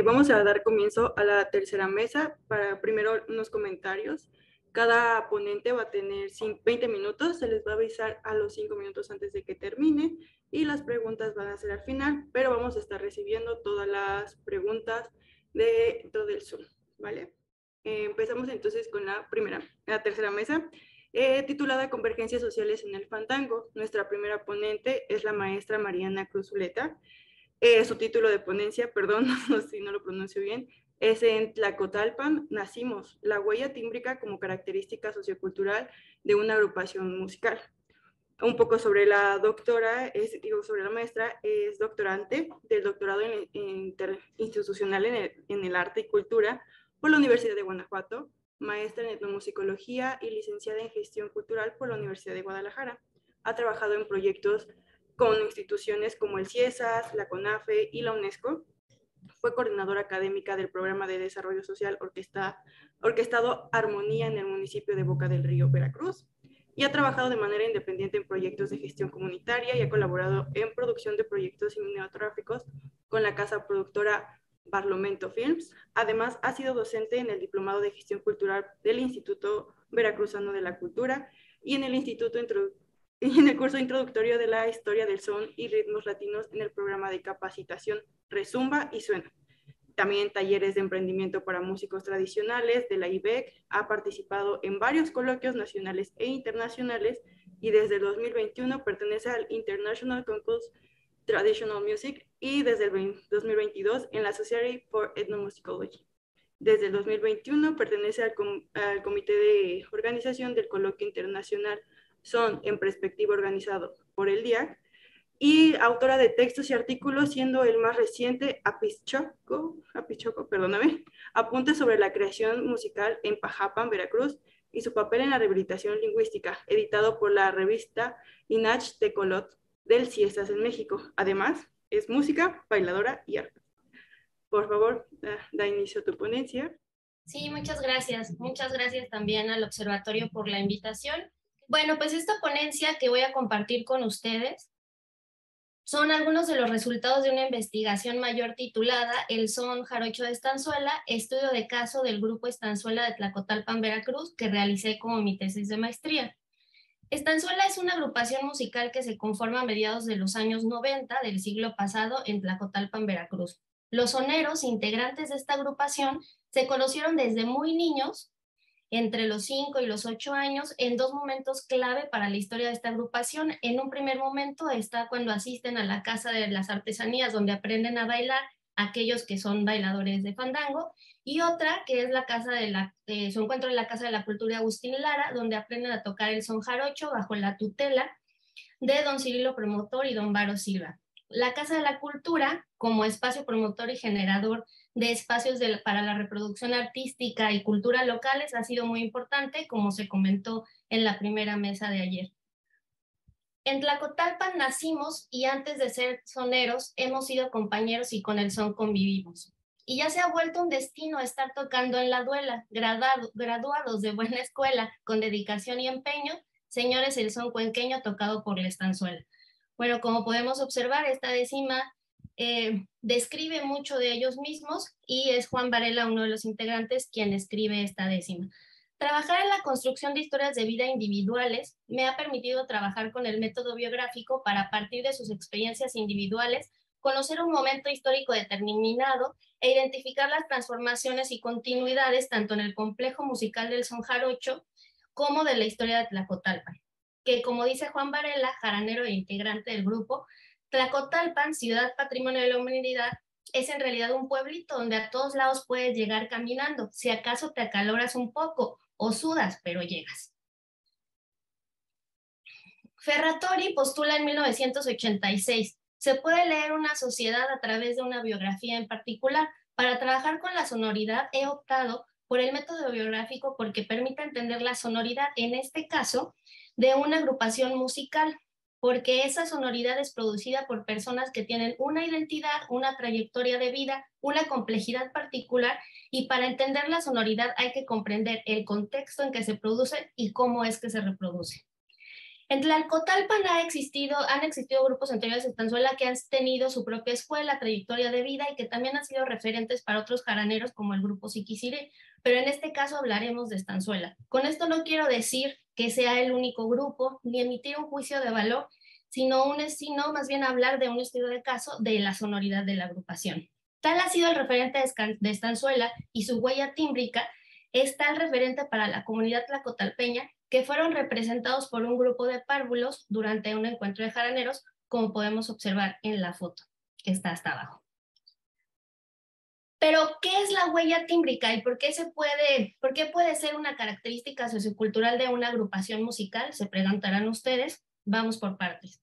vamos a dar comienzo a la tercera mesa. Para primero unos comentarios. Cada ponente va a tener 20 minutos, se les va a avisar a los 5 minutos antes de que termine y las preguntas van a ser al final, pero vamos a estar recibiendo todas las preguntas dentro del Zoom, ¿vale? Empezamos entonces con la tercera mesa, titulada Convergencias Sociales en el Fandango. Nuestra primera ponente es la maestra Mariana Cruz Zuleta. Su título de ponencia, perdón si no lo pronuncio bien, es En Tlacotalpan nacimos, la huella tímbrica como característica sociocultural de una agrupación musical. Un poco sobre la doctora, sobre la maestra, es doctorante del doctorado interinstitucional en el arte y cultura por la Universidad de Guanajuato, maestra en etnomusicología y licenciada en gestión cultural por la Universidad de Guadalajara. Ha trabajado en proyectos con instituciones como el CIESAS, la CONAFE y la UNESCO. Fue coordinadora académica del Programa de Desarrollo Social orquestado Armonía en el municipio de Boca del Río, Veracruz, y ha trabajado de manera independiente en proyectos de gestión comunitaria y ha colaborado en producción de proyectos cinematográficos con la casa productora Barlovento Films. Además, ha sido docente en el Diplomado de Gestión Cultural del Instituto Veracruzano de la Cultura y en el curso introductorio de la historia del son y ritmos latinos en el programa de capacitación Rezumba y Suena. También talleres de emprendimiento para músicos tradicionales de la IBEC. Ha participado en varios coloquios nacionales e internacionales y desde el 2021 pertenece al International Concourse Traditional Music y desde el 2022 en la Society for Ethnomusicology. Desde el 2021 pertenece al comité de organización del coloquio internacional Son en Perspectiva, organizado por el DIAC, y autora de textos y artículos, siendo el más reciente Apuntes sobre la creación musical en Pajapan, Veracruz, y su papel en la rehabilitación lingüística, editado por la revista INACH de Colot del CIESAS en México. Además, es música, bailadora y arte. Por favor, da inicio a tu ponencia. Sí, muchas gracias. Muchas gracias también al Observatorio por la invitación. Bueno, pues esta ponencia que voy a compartir con ustedes son algunos de los resultados de una investigación mayor titulada El Son Jarocho de Estanzuela, estudio de caso del Grupo Estanzuela de Tlacotalpan, Veracruz, que realicé como mi tesis de maestría. Estanzuela es una agrupación musical que se conforma a mediados de los años 90 del siglo pasado en Tlacotalpan, Veracruz. Los soneros, integrantes de esta agrupación, se conocieron desde muy niños, entre los 5 y los 8 años, en dos momentos clave para la historia de esta agrupación. En un primer momento está cuando asisten a la Casa de las Artesanías, donde aprenden a bailar aquellos que son bailadores de fandango, y otra que es su encuentro en la Casa de la Cultura Agustín Lara, donde aprenden a tocar el son jarocho bajo la tutela de don Cirilo Promotor y don Varo Silva. La Casa de la Cultura, como espacio promotor y generador de espacios para la reproducción artística y cultura locales, ha sido muy importante, como se comentó en la primera mesa de ayer. En Tlacotalpan nacimos y antes de ser soneros hemos sido compañeros y con el son convivimos. Y ya se ha vuelto un destino estar tocando en la duela, graduados de buena escuela, con dedicación y empeño, señores, el son cuenqueño tocado por la estanzuela. Bueno, como podemos observar, esta décima describe mucho de ellos mismos y es Juan Varela, uno de los integrantes, quien escribe esta décima. Trabajar en la construcción de historias de vida individuales me ha permitido trabajar con el método biográfico para, a partir de sus experiencias individuales, conocer un momento histórico determinado e identificar las transformaciones y continuidades tanto en el complejo musical del son jarocho como de la historia de Tlacotalpan, que, como dice Juan Varela, jaranero e integrante del grupo, Tlacotalpan, ciudad patrimonio de la humanidad, es en realidad un pueblito donde a todos lados puedes llegar caminando. Si acaso te acaloras un poco o sudas, pero llegas. Ferratori postula en 1986. Se puede leer una sociedad a través de una biografía en particular. Para trabajar con la sonoridad he optado por el método biográfico porque permite entender la sonoridad, en este caso, de una agrupación musical, porque esa sonoridad es producida por personas que tienen una identidad, una trayectoria de vida, una complejidad particular, y para entender la sonoridad hay que comprender el contexto en que se produce y cómo es que se reproduce. En Tlalcotalpan han existido grupos anteriores de Estanzuela que han tenido su propia escuela, trayectoria de vida y que también han sido referentes para otros jaraneros como el grupo Siquisiré, pero en este caso hablaremos de Estanzuela. Con esto no quiero decir que sea el único grupo ni emitir un juicio de valor, sino más bien hablar de un estudio de caso de la sonoridad de la agrupación. Tal ha sido el referente de Estanzuela y su huella tímbrica es tal referente para la comunidad tlacotalpeña que fueron representados por un grupo de párvulos durante un encuentro de jaraneros, como podemos observar en la foto, que está hasta abajo. Pero, ¿qué es la huella tímbrica y por qué puede ser una característica sociocultural de una agrupación musical? Se preguntarán ustedes. Vamos por partes.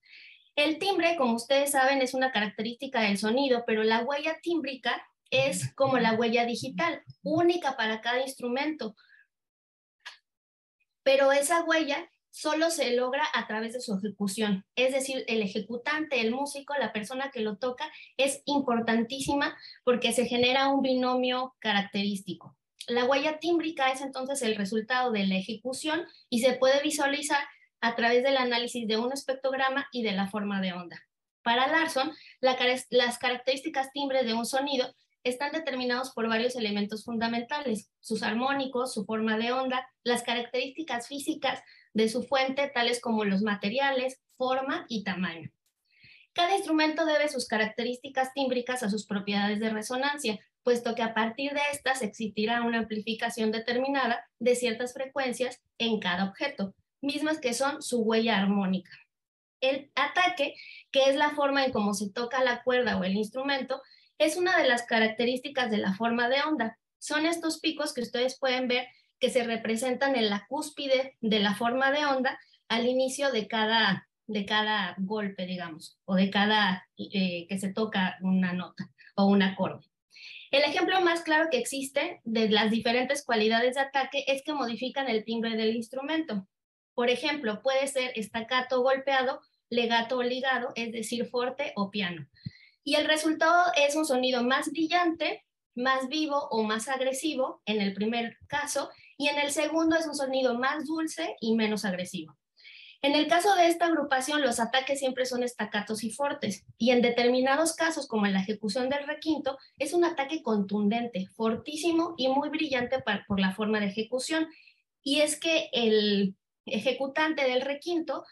El timbre, como ustedes saben, es una característica del sonido, pero la huella tímbrica es como la huella digital, única para cada instrumento. Pero esa huella solo se logra a través de su ejecución. Es decir, el ejecutante, el músico, la persona que lo toca, es importantísima porque se genera un binomio característico. La huella tímbrica es entonces el resultado de la ejecución y se puede visualizar a través del análisis de un espectrograma y de la forma de onda. Para Larson, las características timbres de un sonido están determinados por varios elementos fundamentales: sus armónicos, su forma de onda, las características físicas de su fuente, tales como los materiales, forma y tamaño. Cada instrumento debe sus características tímbricas a sus propiedades de resonancia, puesto que a partir de estas existirá una amplificación determinada de ciertas frecuencias en cada objeto, mismas que son su huella armónica. El ataque, que es la forma en cómo se toca la cuerda o el instrumento, es una de las características de la forma de onda. Son estos picos que ustedes pueden ver que se representan en la cúspide de la forma de onda al inicio de cada golpe, digamos, o de cada que se toca una nota o un acorde. El ejemplo más claro que existe de las diferentes cualidades de ataque es que modifican el timbre del instrumento. Por ejemplo, puede ser staccato golpeado, legato o ligado, es decir, forte o piano. Y el resultado es un sonido más brillante, más vivo o más agresivo en el primer caso, y en el segundo es un sonido más dulce y menos agresivo. En el caso de esta agrupación, los ataques siempre son estacatos y fortes, y en determinados casos, como en la ejecución del requinto, es un ataque contundente, fortísimo y muy brillante por la forma de ejecución. Y es que el ejecutante del requinto,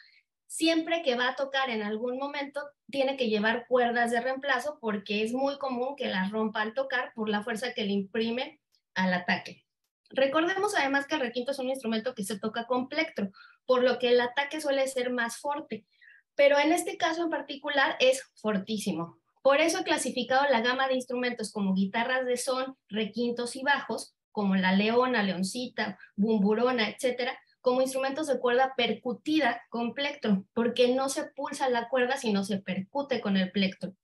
siempre que va a tocar en algún momento, tiene que llevar cuerdas de reemplazo porque es muy común que las rompa al tocar por la fuerza que le imprime al ataque. Recordemos además que el requinto es un instrumento que se toca con plectro, por lo que el ataque suele ser más fuerte, pero en este caso en particular es fortísimo. Por eso he clasificado la gama de instrumentos como guitarras de son, requintos y bajos, como la leona, leoncita, bumburona, etcétera, como instrumentos de cuerda percutida con plectro, porque no se pulsa la cuerda, sino se percute con el plectro.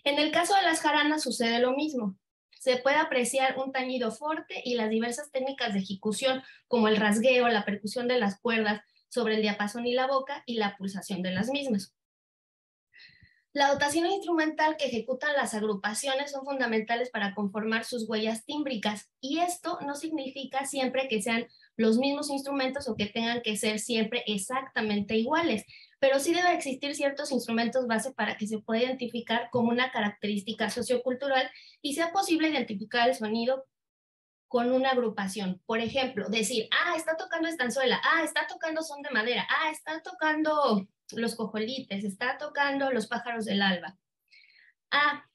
En el caso de las jaranas sucede lo mismo. Se puede apreciar un tañido fuerte y las diversas técnicas de ejecución, como el rasgueo, la percusión de las cuerdas sobre el diapasón y la boca y la pulsación de las mismas. La dotación instrumental que ejecutan las agrupaciones son fundamentales para conformar sus huellas tímbricas, y esto no significa siempre que sean los mismos instrumentos o que tengan que ser siempre exactamente iguales, pero sí debe existir ciertos instrumentos base para que se pueda identificar como una característica sociocultural y sea posible identificar el sonido con una agrupación. Por ejemplo, decir, está tocando estanzuela, está tocando son de madera, está tocando los cojolites, está tocando los pájaros del alba.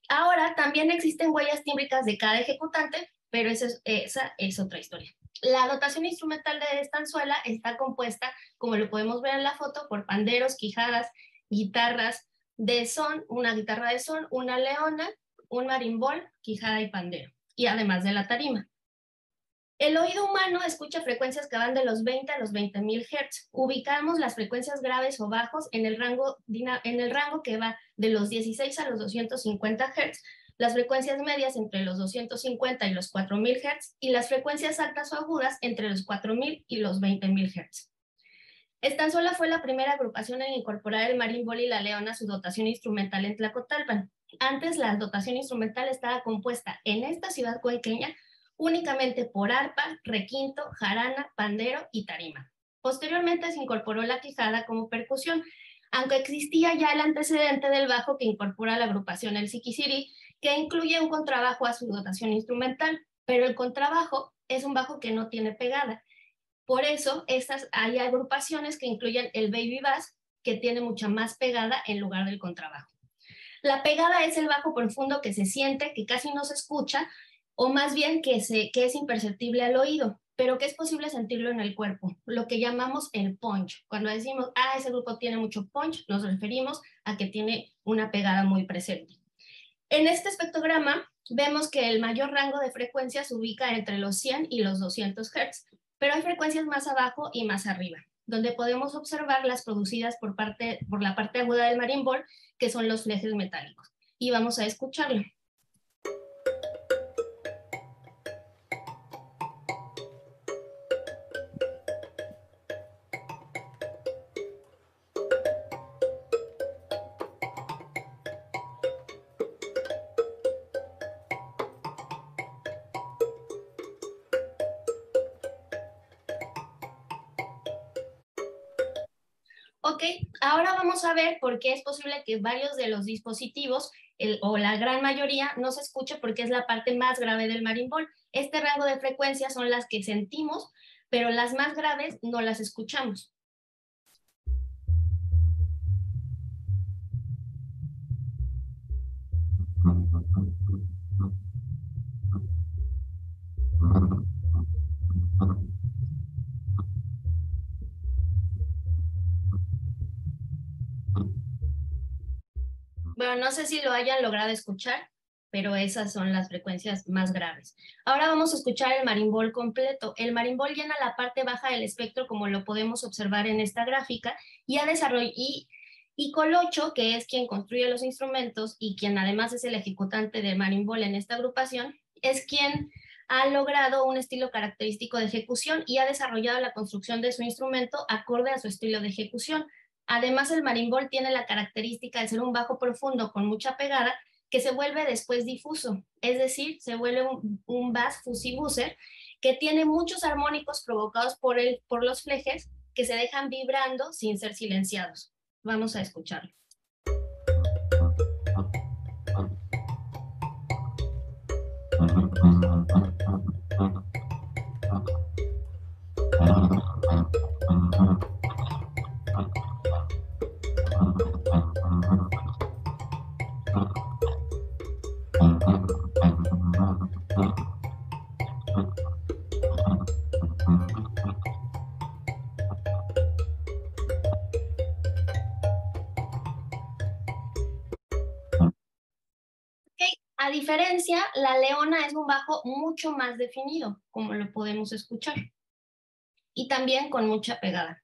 Ahora también existen huellas tímbricas de cada ejecutante, pero esa es otra historia. La dotación instrumental de estanzuela está compuesta, como lo podemos ver en la foto, por panderos, quijadas, guitarras de son, una guitarra de son, una leona, un marimbol, quijada y pandero, y además de la tarima. El oído humano escucha frecuencias que van de los 20 a los 20.000 Hz. Ubicamos las frecuencias graves o bajos en el rango que va de los 16 a los 250 Hz, las frecuencias medias entre los 250 y los 4.000 Hz y las frecuencias altas o agudas entre los 4.000 y los 20.000 Hz. Estanzuela fue la primera agrupación en incorporar el marimbol y la leona a su dotación instrumental en Tlacotalpan. Antes, la dotación instrumental estaba compuesta en esta ciudad cuenqueña únicamente por arpa, requinto, jarana, pandero y tarima. Posteriormente se incorporó la quijada como percusión, aunque existía ya el antecedente del bajo que incorpora la agrupación El Siquiciri, que incluye un contrabajo a su dotación instrumental, pero el contrabajo es un bajo que no tiene pegada. Por eso hay agrupaciones que incluyen el baby bass, que tiene mucha más pegada en lugar del contrabajo. La pegada es el bajo profundo que se siente, que casi no se escucha, o más bien que es imperceptible al oído, pero que es posible sentirlo en el cuerpo, lo que llamamos el punch. Cuando decimos, ese grupo tiene mucho punch, nos referimos a que tiene una pegada muy presente. En este espectrograma vemos que el mayor rango de frecuencia se ubica entre los 100 y los 200 Hz, pero hay frecuencias más abajo y más arriba, donde podemos observar las producidas por la parte aguda del marimbol, que son los flejes metálicos. Y vamos a escucharlo. Ok, ahora vamos a ver por qué es posible que varios de los dispositivos, o la gran mayoría, no se escuche porque es la parte más grave del marimbol. Este rango de frecuencias son las que sentimos, pero las más graves no las escuchamos. Bueno, no sé si lo hayan logrado escuchar, pero esas son las frecuencias más graves. Ahora vamos a escuchar el marimbol completo. El marimbol llena la parte baja del espectro, como lo podemos observar en esta gráfica, y Colocho, que es quien construye los instrumentos y quien además es el ejecutante del marimbol en esta agrupación, es quien ha logrado un estilo característico de ejecución y ha desarrollado la construcción de su instrumento acorde a su estilo de ejecución. Además, el marimbol tiene la característica de ser un bajo profundo con mucha pegada que se vuelve después difuso, es decir, se vuelve un bass fusibusser que tiene muchos armónicos provocados por los flejes que se dejan vibrando sin ser silenciados. Vamos a escucharlo. A diferencia, la leona es un bajo mucho más definido, como lo podemos escuchar, y también con mucha pegada.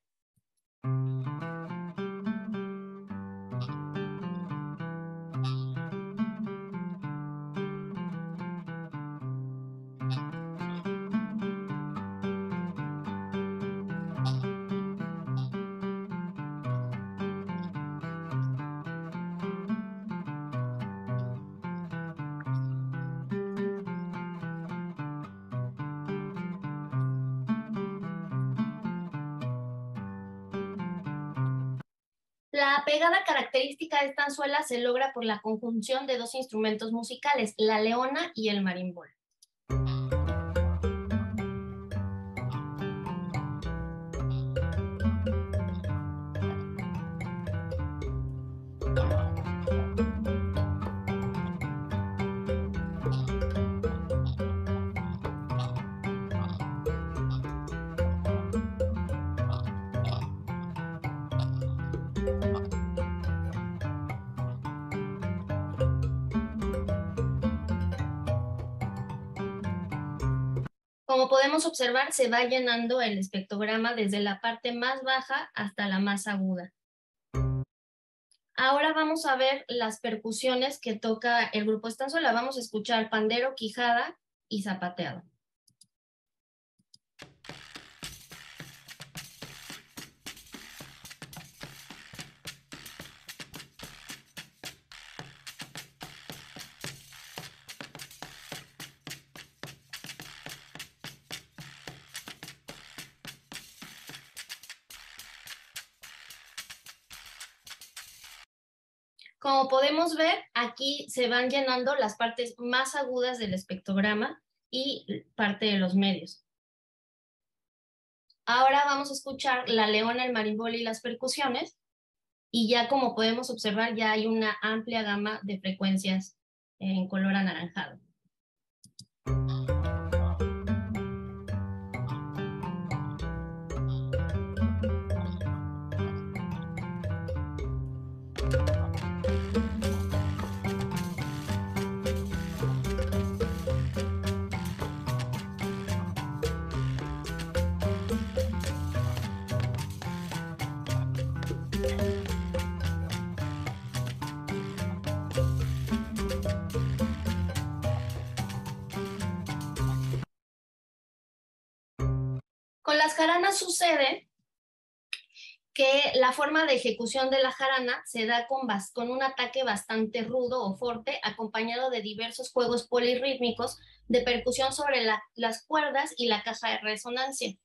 La pegada característica de esta anzuela se logra por la conjunción de dos instrumentos musicales, la leona y el marimbol. Como podemos observar, se va llenando el espectrograma desde la parte más baja hasta la más aguda. Ahora vamos a ver las percusiones que toca el grupo Estanzuela. Vamos a escuchar pandero, quijada y zapateado. Como podemos ver, aquí se van llenando las partes más agudas del espectrograma y parte de los medios. Ahora vamos a escuchar la leona, el marimbol y las percusiones, y ya como podemos observar, ya hay una amplia gama de frecuencias en color anaranjado. Con las jaranas sucede que la forma de ejecución de la jarana se da con un ataque bastante rudo o fuerte, acompañado de diversos juegos polirrítmicos de percusión sobre las cuerdas y la caja de resonancia.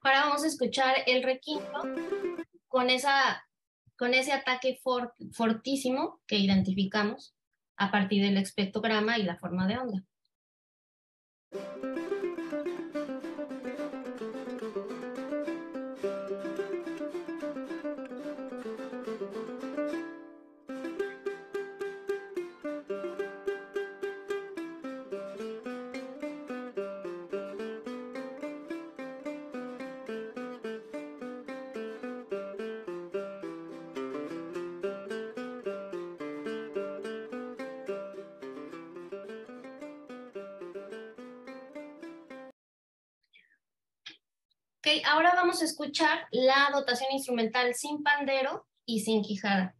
Ahora vamos a escuchar el requinto con ese ataque fortísimo que identificamos a partir del espectrograma y la forma de onda. Ok, ahora vamos a escuchar la dotación instrumental sin pandero y sin quijada.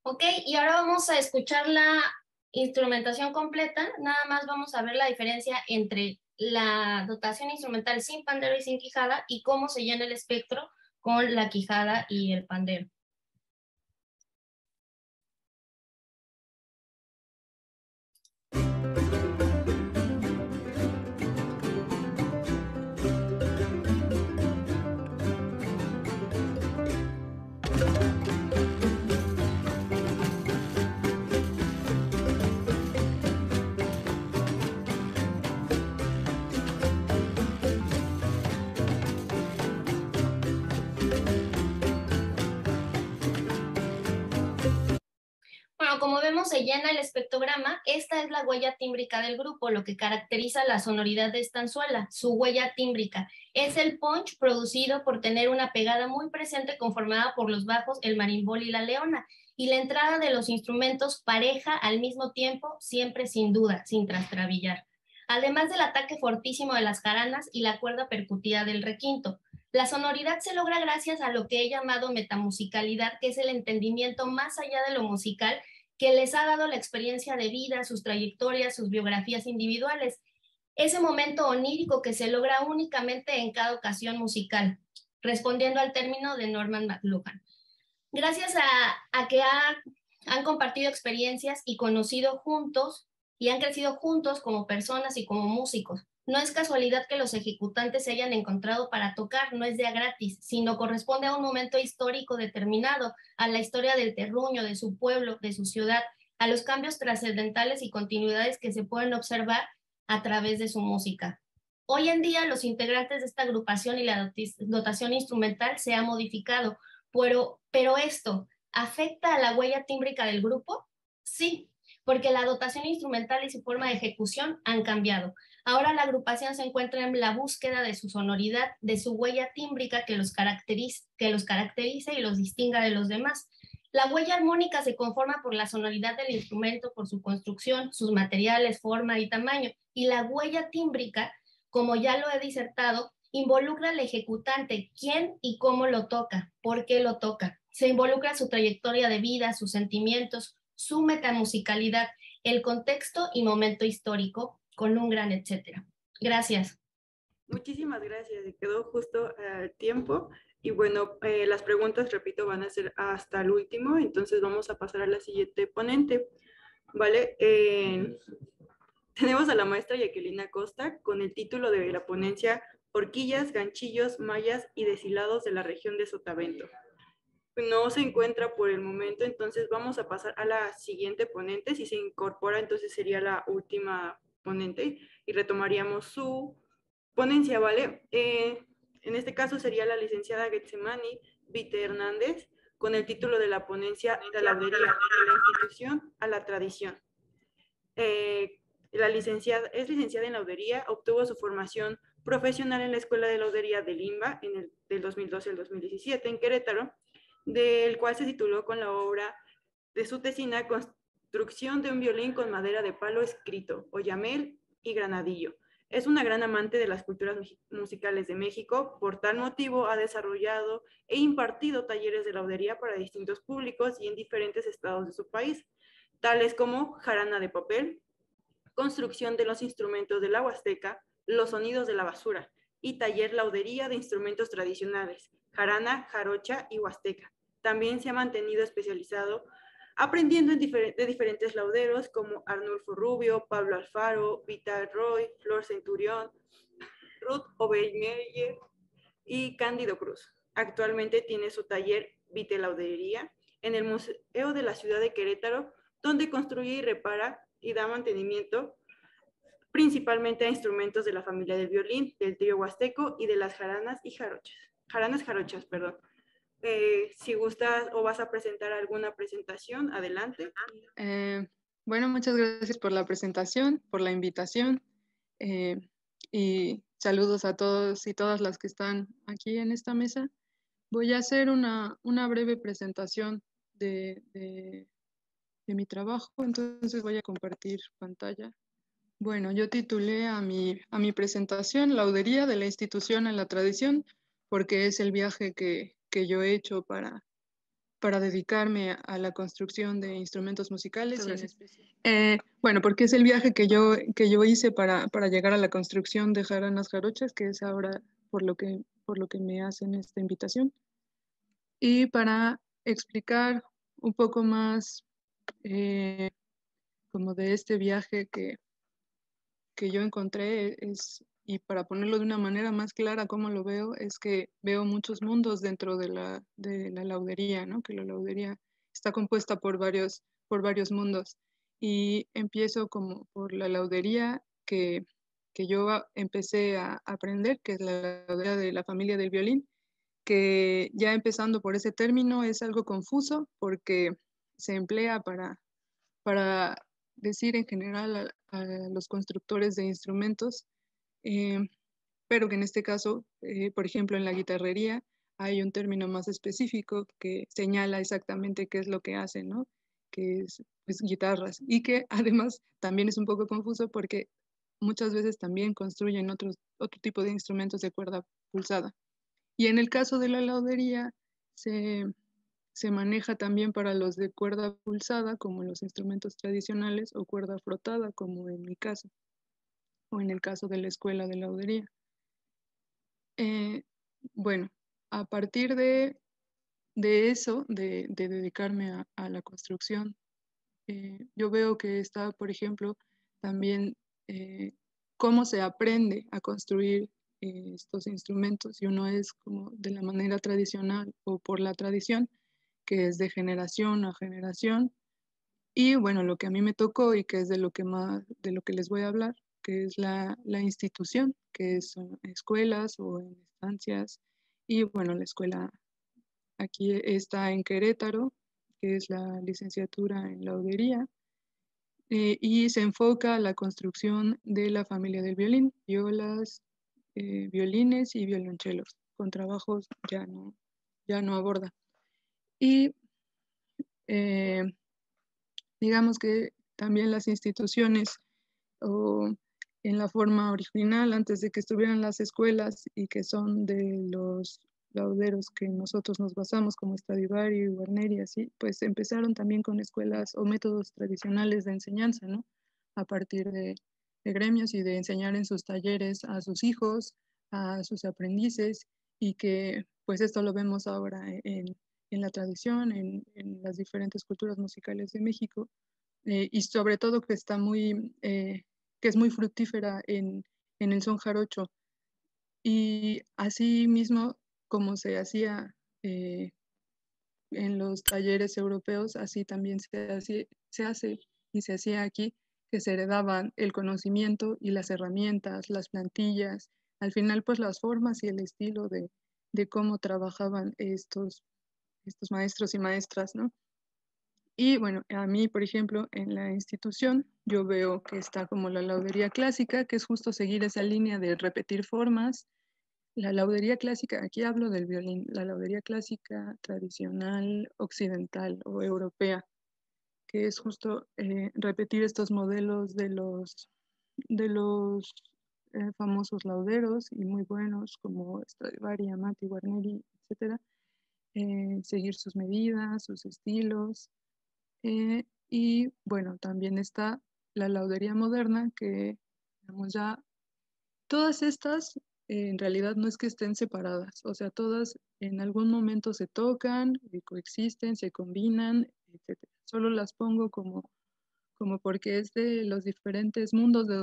Ok, y ahora vamos a escuchar la instrumentación completa. Nada más vamos a ver la diferencia entre la dotación instrumental sin pandero y sin quijada y cómo se llena el espectro con la quijada y el pandero. Bueno, como vemos, se llena el espectrograma. Esta es la huella tímbrica del grupo, lo que caracteriza la sonoridad de estanzuela, su huella tímbrica. Es el punch producido por tener una pegada muy presente conformada por los bajos, el marimbol y la leona, y la entrada de los instrumentos pareja al mismo tiempo, siempre sin duda, sin trastrabillar. Además del ataque fortísimo de las jaranas y la cuerda percutida del requinto. La sonoridad se logra gracias a lo que he llamado metamusicalidad, que es el entendimiento más allá de lo musical que les ha dado la experiencia de vida, sus trayectorias, sus biografías individuales. Ese momento onírico que se logra únicamente en cada ocasión musical, respondiendo al término de Norman McLuhan. Gracias a que han compartido experiencias y conocido juntos y han crecido juntos como personas y como músicos. No es casualidad que los ejecutantes se hayan encontrado para tocar, no es de a gratis, sino corresponde a un momento histórico determinado, a la historia del terruño, de su pueblo, de su ciudad, a los cambios trascendentales y continuidades que se pueden observar a través de su música. Hoy en día los integrantes de esta agrupación y la dotación instrumental se ha modificado, pero esto, ¿Afecta a la huella tímbrica del grupo? Sí, porque la dotación instrumental y su forma de ejecución han cambiado. Ahora la agrupación se encuentra en la búsqueda de su sonoridad, de su huella tímbrica que los caracterice y los distinga de los demás. La huella armónica se conforma por la sonoridad del instrumento, por su construcción, sus materiales, forma y tamaño. Y la huella tímbrica, como ya lo he disertado, involucra al ejecutante, quién y cómo lo toca, por qué lo toca. Se involucra su trayectoria de vida, sus sentimientos, su metamusicalidad, el contexto y momento histórico, con un gran etcétera. Gracias. Muchísimas gracias, se quedó justo al tiempo. Y bueno, las preguntas, repito, van a ser hasta el último, entonces vamos a pasar a la siguiente ponente, ¿vale? Tenemos a la maestra Jacqueline Costa con el título de la ponencia Horquillas, Ganchillos, Mallas y Deshilados de la región de Sotavento. No se encuentra por el momento, entonces vamos a pasar a la siguiente ponente. Si se incorpora, entonces sería la última ponente y retomaríamos su ponencia, ¿vale? En este caso sería la licenciada Getsemani Vite Hernández con el título de la ponencia de la laudería de la institución a la tradición. La licenciada, es licenciada en laudería, obtuvo su formación profesional en la Escuela de Laudería de Limba del 2012 al 2017 en Querétaro, del cual se tituló con la obra de su tesina Construcción de un violín con madera de palo escrito, oyamel y granadillo. Es una gran amante de las culturas musicales de México, por tal motivo ha desarrollado e impartido talleres de laudería para distintos públicos y en diferentes estados de su país, tales como jarana de papel, construcción de los instrumentos de la Huasteca, los sonidos de la basura y taller laudería de instrumentos tradicionales, jarana, jarocha y huasteca. También se ha mantenido especializado aprendiendo de diferentes lauderos como Arnulfo Rubio, Pablo Alfaro, Vital Roy, Flor Centurión, Ruth Obermeyer y Cándido Cruz. Actualmente tiene su taller Vitelaudería en el Museo de la Ciudad de Querétaro, donde construye y repara y da mantenimiento principalmente a instrumentos de la familia del violín, del trío huasteco y de las jaranas y jarochas, perdón. Si gustas o vas a presentar alguna presentación, adelante. Bueno, muchas gracias por la presentación, por la invitación y saludos a todos y todas las que están aquí en esta mesa. Voy a hacer una breve presentación de mi trabajo, entonces voy a compartir pantalla. Bueno, yo titulé a mi presentación Laudería de la institución a la tradición, porque es el viaje que yo he hecho para dedicarme a la construcción de instrumentos musicales. Bueno, porque es el viaje que yo hice para llegar a la construcción de jaranas jarochas, que es ahora por lo que me hacen esta invitación. Y para explicar un poco más como de este viaje que yo encontré y para ponerlo de una manera más clara cómo lo veo, es que veo muchos mundos dentro de la laudería, ¿no? Que la laudería está compuesta por varios mundos. Y empiezo como por la laudería que yo empecé a aprender, que es la laudería de la familia del violín, que ya empezando por ese término es algo confuso porque se emplea para decir en general a los constructores de instrumentos, pero que en este caso, por ejemplo, en la guitarrería hay un término más específico que señala exactamente qué es lo que hacen, ¿no? Que es pues, guitarras, y que además también es un poco confuso porque muchas veces también construyen otro tipo de instrumentos de cuerda pulsada. Y en el caso de la laudería, se maneja también para los de cuerda pulsada, como en los instrumentos tradicionales, o cuerda frotada, como en mi caso, o en el caso de la escuela de laudería. Bueno, a partir de eso, de dedicarme a la construcción, yo veo que está, por ejemplo, también cómo se aprende a construir estos instrumentos, y uno es como de la manera tradicional o por la tradición, que es de generación a generación. Y bueno, lo que a mí me tocó y que es de lo que les voy a hablar, que es la institución, que son escuelas o en estancias. Y bueno, la escuela aquí está en Querétaro, que es la licenciatura en laudería, y se enfoca a la construcción de la familia del violín, violas, violines y violonchelos. Con trabajos ya no aborda. Y digamos que también las instituciones, o en la forma original, antes de que estuvieran las escuelas y que son de los lauderos que nosotros nos basamos, como Stradivari y Guarneri, así, pues empezaron también con escuelas o métodos tradicionales de enseñanza, ¿no? A partir de gremios y de enseñar en sus talleres a sus hijos, a sus aprendices, y que pues esto lo vemos ahora en la tradición, en las diferentes culturas musicales de México, y sobre todo que está que es muy fructífera en el son jarocho. Y así mismo, como se hacía en los talleres europeos, así también se hace y se hacía aquí, que se heredaban el conocimiento y las herramientas, las plantillas, al final pues las formas y el estilo de cómo trabajaban estos maestros y maestras, ¿no? Y bueno, a mí, por ejemplo, en la institución, yo veo que está como la laudería clásica, que es justo seguir esa línea de repetir formas. La laudería clásica, aquí hablo del violín, la laudería clásica tradicional occidental o europea, que es justo repetir estos modelos de los famosos lauderos y muy buenos como Stradivari, Amati, Guarneri, etc. Seguir sus medidas, sus estilos. Y bueno, también está la laudería moderna, que digamos, ya todas estas en realidad no es que estén separadas, o sea, todas en algún momento se tocan, coexisten, se combinan, etc. Solo las pongo como porque es de los diferentes mundos de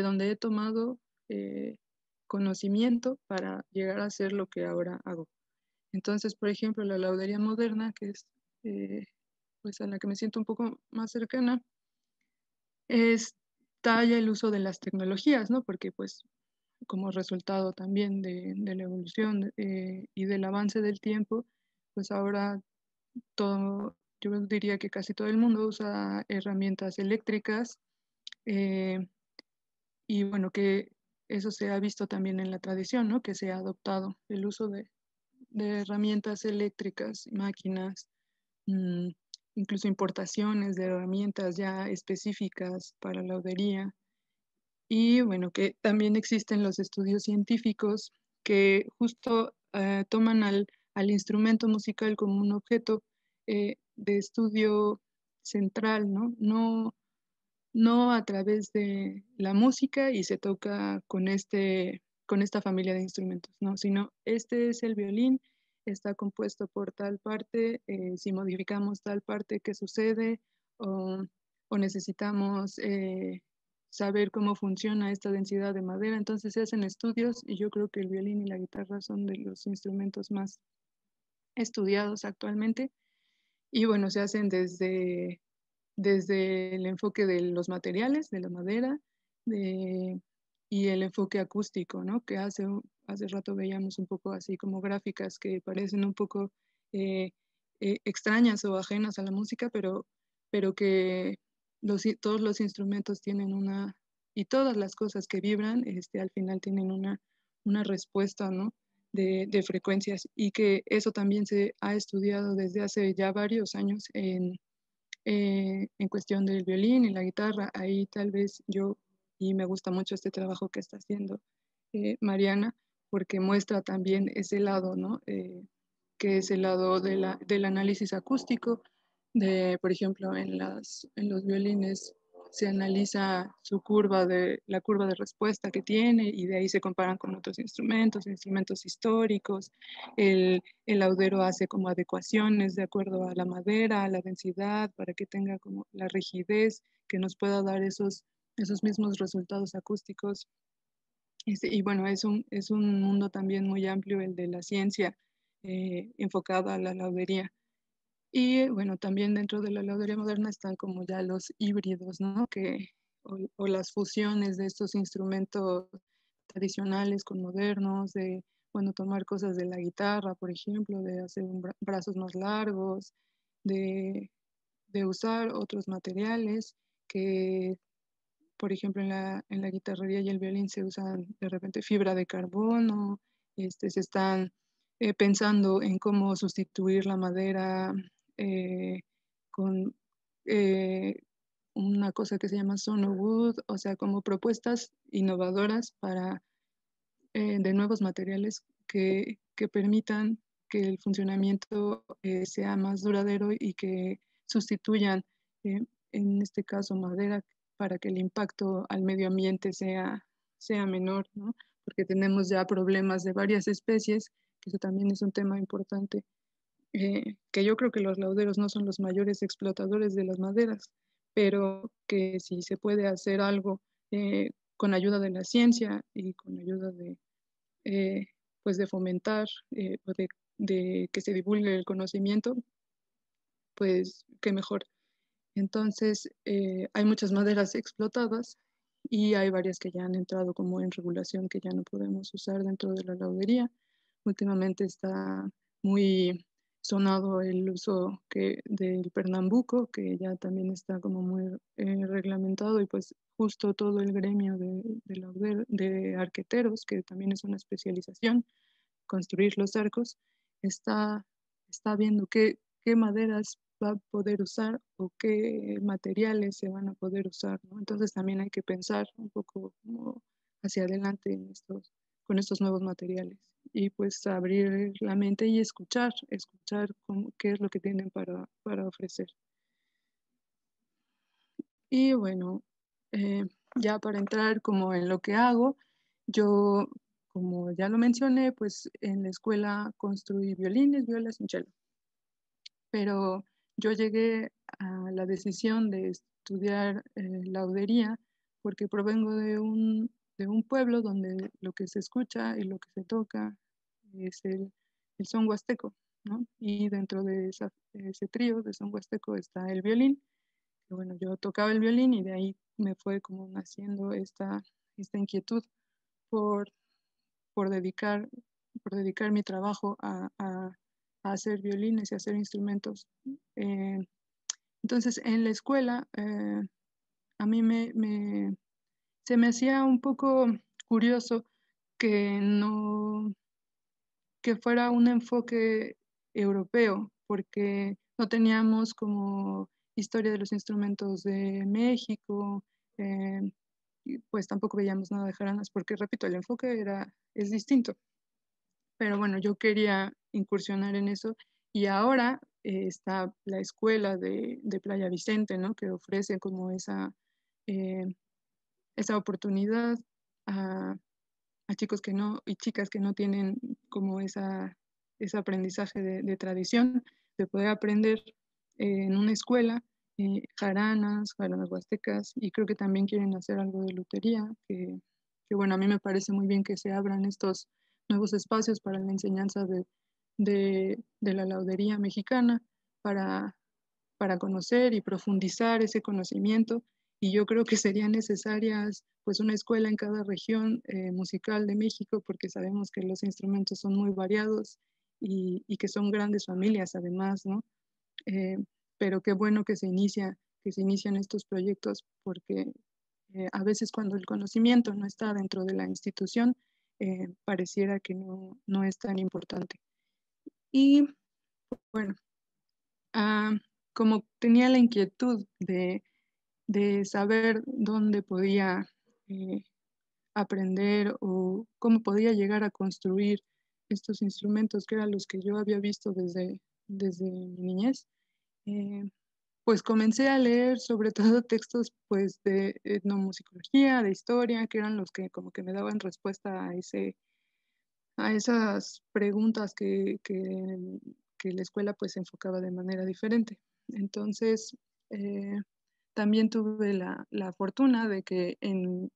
donde he tomado conocimiento para llegar a hacer lo que ahora hago. Entonces, por ejemplo, la laudería moderna, que es pues a la que me siento un poco más cercana, está ya el uso de las tecnologías, ¿no? Porque pues como resultado también de la evolución y del avance del tiempo, pues ahora yo diría que casi todo el mundo usa herramientas eléctricas, eh, y bueno, que eso se ha visto también en la tradición, ¿no? Que se ha adoptado el uso de herramientas eléctricas, máquinas, mm, incluso importaciones de herramientas ya específicas para la laudería. Y bueno, que también existen los estudios científicos que justo toman al instrumento musical como un objeto de estudio central, ¿no? No a través de la música y se toca con esta familia de instrumentos, ¿no? Sino este es el violín, está compuesto por tal parte, si modificamos tal parte, ¿qué sucede? O necesitamos saber cómo funciona esta densidad de madera. Entonces se hacen estudios y yo creo que el violín y la guitarra son de los instrumentos más estudiados actualmente. Y bueno, se hacen desde el enfoque de los materiales, de la madera, y el enfoque acústico, ¿no? Que hace rato veíamos un poco así como gráficas que parecen un poco eh, extrañas o ajenas a la música, pero que todos los instrumentos tienen y todas las cosas que vibran, al final tienen una respuesta, ¿no? De frecuencias, y que eso también se ha estudiado desde hace ya varios años en cuestión del violín y la guitarra. Ahí tal vez y me gusta mucho este trabajo que está haciendo Mariana, porque muestra también ese lado, ¿no? Que es el lado del análisis acústico, por ejemplo, en los violines se analiza la curva de respuesta que tiene, y de ahí se comparan con otros instrumentos históricos. El laudero hace como adecuaciones de acuerdo a la madera, a la densidad, para que tenga como la rigidez que nos pueda dar esos mismos resultados acústicos. Y bueno, es un mundo también muy amplio el de la ciencia enfocada a la laudería. Y bueno, también dentro de la laudería moderna están como ya los híbridos, ¿no? O las fusiones de estos instrumentos tradicionales con modernos, bueno, tomar cosas de la guitarra, por ejemplo, de hacer brazos más largos, de, de usar otros materiales que, por ejemplo, en la guitarrería y el violín se usan de repente fibra de carbono, se están pensando en cómo sustituir la madera con eh, una cosa que se llama sonowood, o sea, como propuestas innovadoras para de nuevos materiales que permitan que el funcionamiento sea más duradero y que sustituyan, en este caso, madera para que el impacto al medio ambiente sea menor, ¿no? Porque tenemos ya problemas de varias especies, que eso también es un tema importante, que yo creo que los lauderos no son los mayores explotadores de las maderas, pero que si se puede hacer algo con ayuda de la ciencia y con ayuda de, eh, pues de fomentar o de que se divulgue el conocimiento, pues qué mejor. Entonces, hay muchas maderas explotadas y hay varias que ya han entrado como en regulación que ya no podemos usar dentro de la laudería. Últimamente está muy sonado el uso del pernambuco, que ya también está como muy reglamentado y pues justo todo el gremio de arqueteros, que también es una especialización, construir los arcos, está, está viendo qué maderas va a poder usar o qué materiales se van a poder usar, ¿no? Entonces también hay que pensar un poco como hacia adelante con estos nuevos materiales y pues abrir la mente y escuchar qué es lo que tienen para ofrecer. Y bueno, ya para entrar como en lo que hago, yo, como ya lo mencioné, pues en la escuela construí violines, violas y cello. Pero yo llegué a la decisión de estudiar laudería porque provengo de un pueblo donde lo que se escucha y lo que se toca es el son huasteco, ¿no? Y dentro de ese trío de son huasteco está el violín. Que bueno, yo tocaba el violín y de ahí me fue como naciendo esta inquietud por, por dedicar, por dedicar mi trabajo a hacer violines y hacer instrumentos. Eh, entonces, en la escuela, a mí se me hacía un poco curioso que no, que fuera un enfoque europeo, porque no teníamos como historia de los instrumentos de México, eh, y pues tampoco veíamos nada de jaranas, porque repito, el enfoque es distinto. Pero bueno, yo quería incursionar en eso y ahora está la escuela de Playa Vicente, ¿no? Que ofrece como eh, esa oportunidad a, a chicos que no y chicas que no tienen como ese aprendizaje de tradición, de poder aprender en una escuela jaranas huastecas y creo que también quieren hacer algo de lutería, que bueno, a mí me parece muy bien que se abran estos nuevos espacios para la enseñanza de la laudería mexicana para conocer y profundizar ese conocimiento y yo creo que serían necesarias pues una escuela en cada región musical de México porque sabemos que los instrumentos son muy variados y que son grandes familias además, ¿no? Eh, pero qué bueno que se inician estos proyectos porque a veces cuando el conocimiento no está dentro de la institución, pareciera que no es tan importante. Y bueno, ah, como tenía la inquietud de saber dónde podía eh, aprender o cómo podía llegar a construir estos instrumentos que eran los que yo había visto desde mi niñez, eh, pues comencé a leer sobre todo textos pues de etnomusicología, de historia, que eran los que como que me daban respuesta a esas preguntas que la escuela pues se enfocaba de manera diferente. Entonces, también tuve la fortuna de que en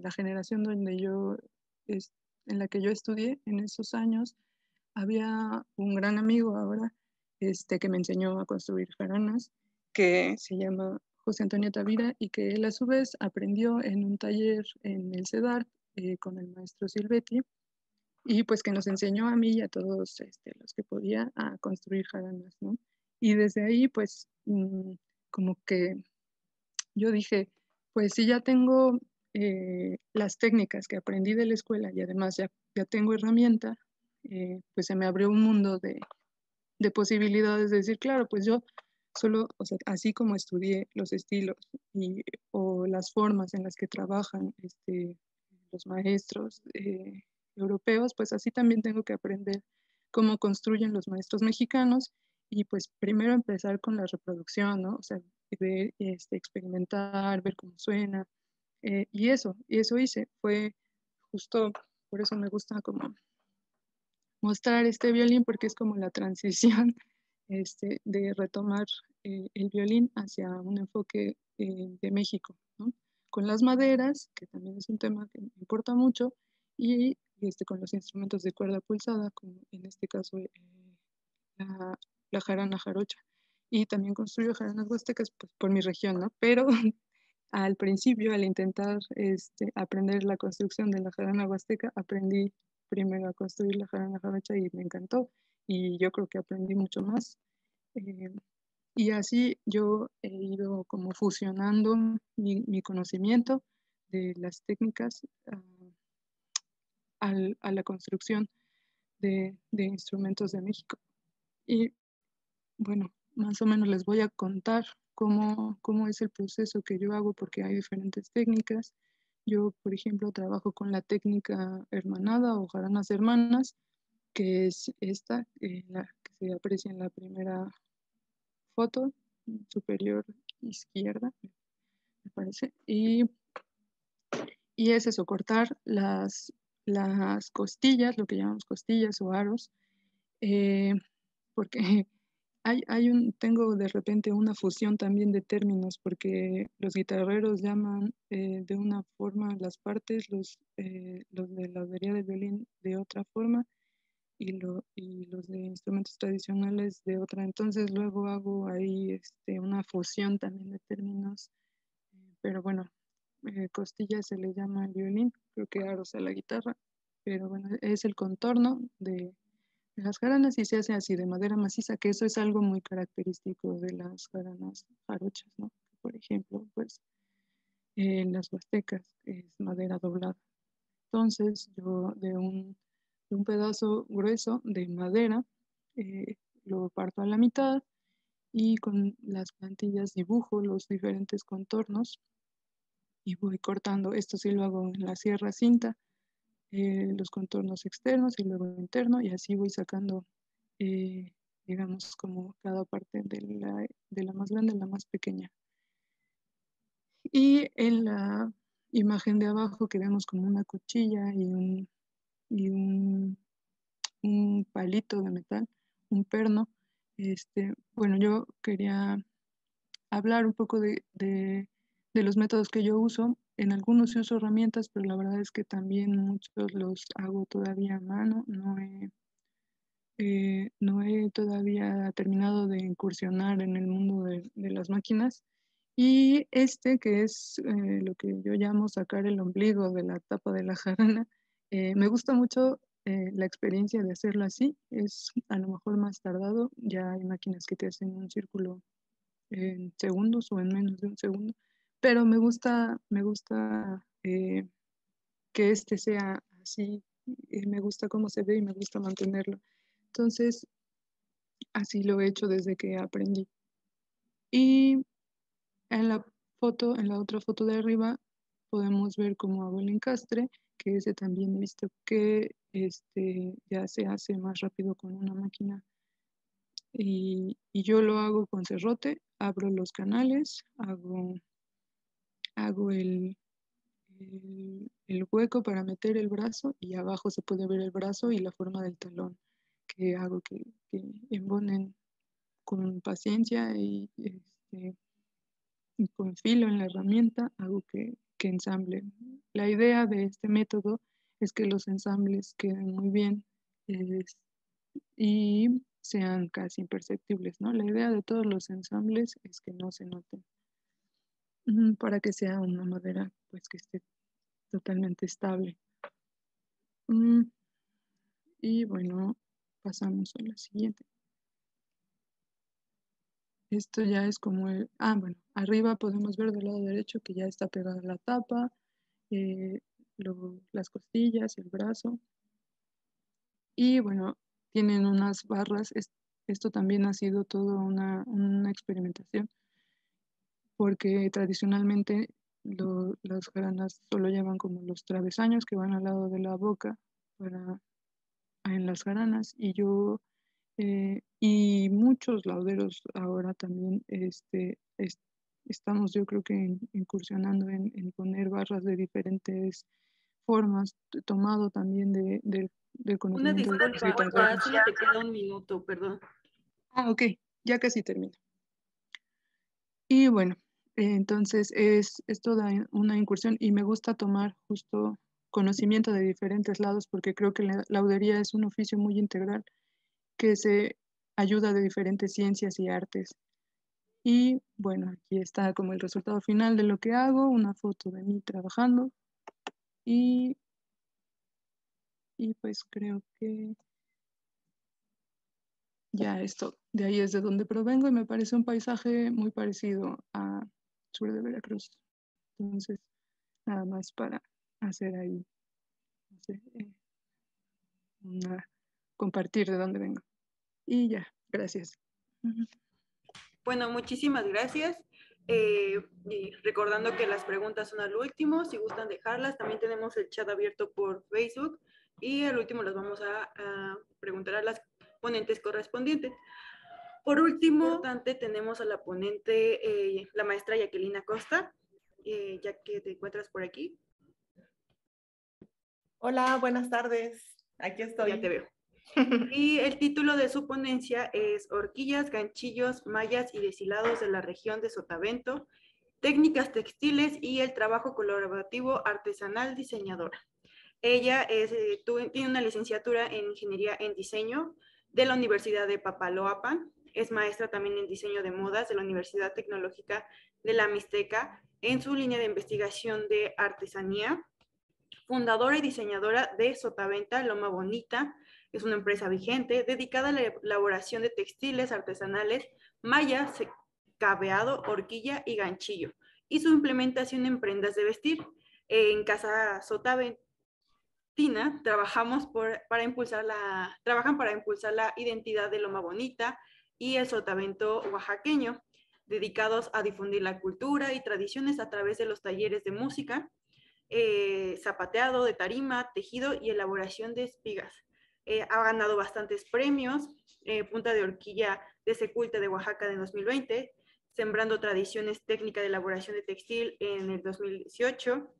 la generación en la que yo estudié en esos años, había un gran amigo ahora que me enseñó a construir jaranas, que se llama José Antonio Tavira y que él a su vez aprendió en un taller en el CEDAR con el maestro Silvetti y pues que nos enseñó a mí y a todos los que podía a construir jaranas, ¿no? Y desde ahí pues como que yo dije, pues si ya tengo las técnicas que aprendí de la escuela y además ya tengo herramienta, pues se me abrió un mundo de posibilidades de decir, claro, pues yo solo, o sea, así como estudié los estilos o las formas en las que trabajan los maestros europeos, pues así también tengo que aprender cómo construyen los maestros mexicanos y pues primero empezar con la reproducción, ¿no? O sea, ver, experimentar, ver cómo suena. Y eso hice. Fue justo, por eso me gusta como mostrar este violín, porque es como la transición de retomar el violín hacia un enfoque de México, ¿no? Con las maderas, que también es un tema que me importa mucho, y con los instrumentos de cuerda pulsada, como en este caso la, la jarana jarocha. Y también construyo jaranas huastecas pues, por mi región, ¿no? Pero al principio, al intentar aprender la construcción de la jarana huasteca, aprendí primero a construir la jarana jarocha y me encantó. Y yo creo que aprendí mucho más. Eh, y así yo he ido como fusionando mi conocimiento de las técnicas a la construcción de instrumentos de México. Y bueno, más o menos les voy a contar cómo es el proceso que yo hago porque hay diferentes técnicas. Yo, por ejemplo, trabajo con la técnica hermanada o jaranas hermanas, que es esta, la que se aprecia en la primera foto superior izquierda, me parece. Y es eso, cortar las costillas, lo que llamamos costillas o aros, porque tengo de repente una fusión también de términos, porque los guitarreros llaman de una forma las partes, los de la batería de violín de otra forma y los de instrumentos tradicionales de otra. Entonces luego hago ahí una fusión también de términos, pero bueno, costillas se le llama al violín, creo que aros a la guitarra, pero bueno, es el contorno de las jaranas y se hace así de madera maciza, que eso es algo muy característico de las jaranas jarochas, ¿no? Por ejemplo, pues en las huastecas es madera doblada. Entonces yo de un pedazo grueso de madera lo parto a la mitad y con las plantillas dibujo los diferentes contornos y voy cortando. Esto sí lo hago en la sierra cinta, los contornos externos y luego interno y así voy sacando digamos, como cada parte de la más grande a la más pequeña. Y en la imagen de abajo que vemos como una cuchilla y un palito de metal, un perno. Bueno, yo quería hablar un poco de los métodos que yo uso. En algunos sí uso herramientas, pero la verdad es que también muchos los hago todavía a mano. No he todavía terminado de incursionar en el mundo de las máquinas. Y que es lo que yo llamo sacar el ombligo de la tapa de la jarana, me gusta mucho la experiencia de hacerlo así. Es a lo mejor más tardado. Ya hay máquinas que te hacen un círculo en segundos o en menos de un segundo. Pero me gusta que sea así. Me gusta cómo se ve y me gusta mantenerlo. Entonces, así lo he hecho desde que aprendí. Y en en la otra foto de arriba, podemos ver cómo hago el encastre, que ese también he visto que ya se hace más rápido con una máquina. Y yo lo hago con serrote, abro los canales, hago el hueco para meter el brazo y abajo se puede ver el brazo y la forma del talón, que hago que embonen con paciencia y con filo en la herramienta, hago que ensamble. La idea de este método es que los ensambles queden muy bien y sean casi imperceptibles, ¿no? La idea de todos los ensambles es que no se noten para que sea una madera pues que esté totalmente estable. Mm, Y bueno, pasamos a la siguiente. Esto ya es como bueno, arriba podemos ver del lado derecho que ya está pegada la tapa, las costillas, el brazo. Y bueno, tienen unas barras. Esto también ha sido toda una experimentación, porque tradicionalmente las jaranas solo llevan como los travesaños que van al lado de la boca en las jaranas, y muchos lauderos ahora también estamos, yo creo que incursionando en poner barras de diferentes formas, tomado también del Una conocimiento de disculpa, distintas ya barras. solo te queda un minuto, perdón. Ok, ya casi termino. Y bueno, entonces es toda una incursión, y me gusta tomar justo conocimiento de diferentes lados, porque creo que la laudería es un oficio muy integral que se ayuda de diferentes ciencias y artes. Y bueno, aquí está como el resultado final de lo que hago, una foto de mí trabajando, y, y pues creo que ya esto, de ahí es de donde provengo, y me parece un paisaje muy parecido a sur de Veracruz. Entonces, nada más para hacer ahí, no sé, compartir de dónde vengo. Y ya, gracias. Bueno, muchísimas gracias. Y recordando que las preguntas son al último, si gustan dejarlas, también tenemos el chat abierto por Facebook, y al último las vamos a preguntar a las ponentes correspondientes. Por último, importante, tenemos a la ponente, la maestra Jacqueline Acosta, ya que te encuentras por aquí. Hola, buenas tardes. Aquí Ya te estoy. veo. Y el título de su ponencia es Horquillas, ganchillos, mallas y deshilados de la región de Sotavento, técnicas textiles y el trabajo colaborativo artesanal diseñadora. Ella tiene una licenciatura en Ingeniería en Diseño de la Universidad de Papaloapan. Es maestra también en Diseño de Modas de la Universidad Tecnológica de la Mixteca en su línea de investigación de artesanía. Fundadora y diseñadora de Sotaventa Loma Bonita, es una empresa vigente dedicada a la elaboración de textiles artesanales, malla, cabeado, horquilla y ganchillo, y su implementación en prendas de vestir. En Casa Sotaventina trabajan para impulsar la identidad de Loma Bonita y el Sotavento oaxaqueño, dedicados a difundir la cultura y tradiciones a través de los talleres de música, zapateado de tarima, tejido y elaboración de espigas. Ha ganado bastantes premios, Punta de Horquilla de Seculte de Oaxaca en 2020, Sembrando Tradiciones Técnica de Elaboración de Textil en el 2018,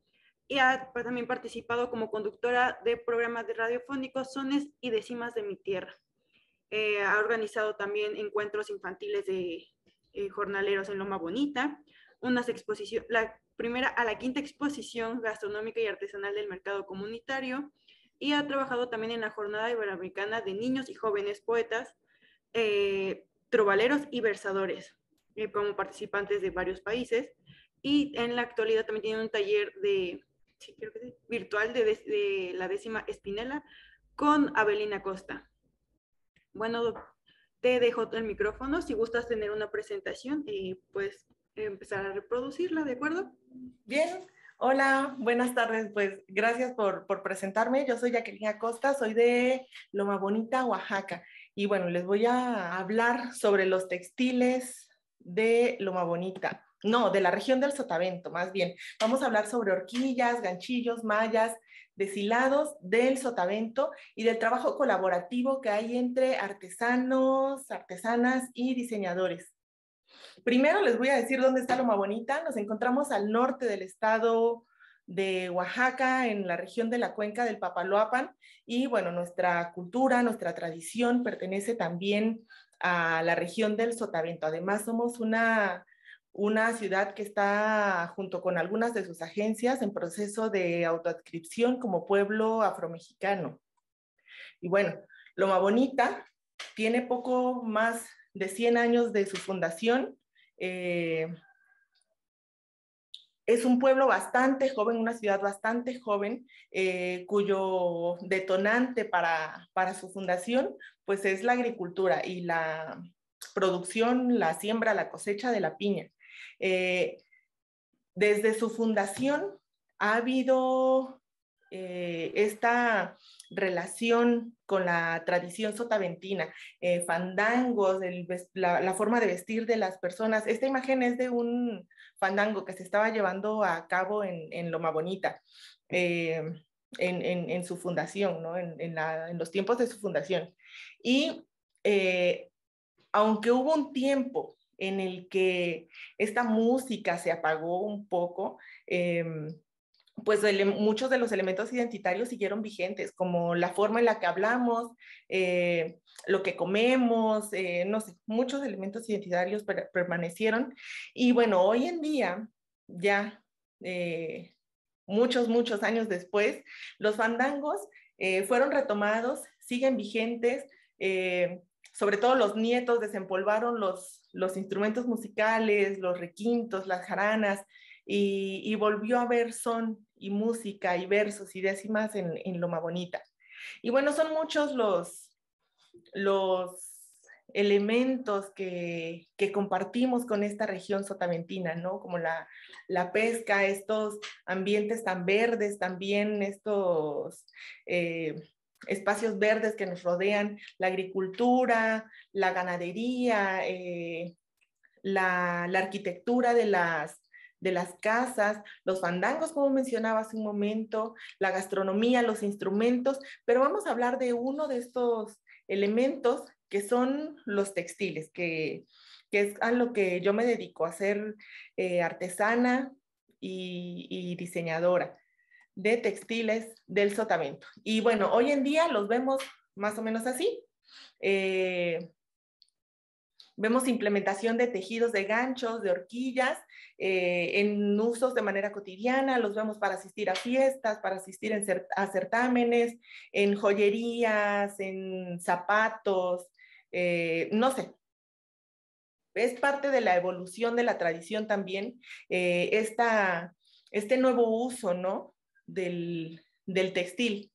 y ha también participado como conductora de programas de radiofónicos Sones y Décimas de mi Tierra. Ha organizado también encuentros infantiles de jornaleros en Loma Bonita, unas exposiciones, la primera a la quinta exposición gastronómica y artesanal del mercado comunitario, y ha trabajado también en la Jornada Iberoamericana de Niños y Jóvenes Poetas, trovaleros y versadores, como participantes de varios países, y en la actualidad también tiene un taller virtual de la 10ª Espinela con Abelina Costa. Bueno, te dejo el micrófono. Si gustas tener una presentación, puedes empezar a reproducirla, ¿de acuerdo? Bien, hola, buenas tardes. Pues gracias por presentarme. Yo soy Jacqueline Acosta, soy de Loma Bonita, Oaxaca. Y bueno, les voy a hablar sobre los textiles de Loma Bonita. No, de la región del Sotavento, más bien. Vamos a hablar sobre horquillas, ganchillos, mallas, deshilados del Sotavento y del trabajo colaborativo que hay entre artesanos, artesanas y diseñadores. Primero les voy a decir dónde está Loma Bonita. Nos encontramos al norte del estado de Oaxaca, en la región de la cuenca del Papaloapan, y bueno, nuestra cultura, nuestra tradición pertenece también a la región del Sotavento. Además, somos una ciudad que está, junto con algunas de sus agencias, en proceso de autoadscripción como pueblo afromexicano. Y bueno, Loma Bonita tiene poco más de 100 años de su fundación. Es un pueblo bastante joven, una ciudad bastante joven, cuyo detonante para su fundación pues es la agricultura y la producción, la siembra, la cosecha de la piña. Desde su fundación ha habido esta relación con la tradición sotaventina, fandangos, la forma de vestir de las personas. Esta imagen es de un fandango que se estaba llevando a cabo en Loma Bonita, en su fundación, ¿no? En los tiempos de su fundación. Y aunque hubo un tiempo en el que esta música se apagó un poco, pues muchos de los elementos identitarios siguieron vigentes, como la forma en la que hablamos, lo que comemos, no sé, muchos elementos identitarios permanecieron. Y bueno, hoy en día, ya muchos años después, los fandangos fueron retomados, siguen vigentes, sobre todo los nietos desempolvaron los instrumentos musicales, los requintos, las jaranas, y volvió a haber son y música y versos y décimas en Loma Bonita. Y bueno, son muchos los elementos que compartimos con esta región sotaventina, ¿no? Como la pesca, estos ambientes tan verdes, también estos espacios verdes que nos rodean, la agricultura, la ganadería, la arquitectura de las casas, los fandangos, como mencionaba hace un momento, la gastronomía, los instrumentos, pero vamos a hablar de uno de estos elementos que son los textiles, que es a lo que yo me dedico, a ser artesana y diseñadora de textiles del sotavento. Y bueno, hoy en día los vemos más o menos así. Vemos implementación de tejidos de ganchos, de horquillas, en usos de manera cotidiana, los vemos para asistir a fiestas, para asistir a certámenes, en joyerías, en zapatos, no sé. Es parte de la evolución de la tradición también, este nuevo uso, ¿no? del textil.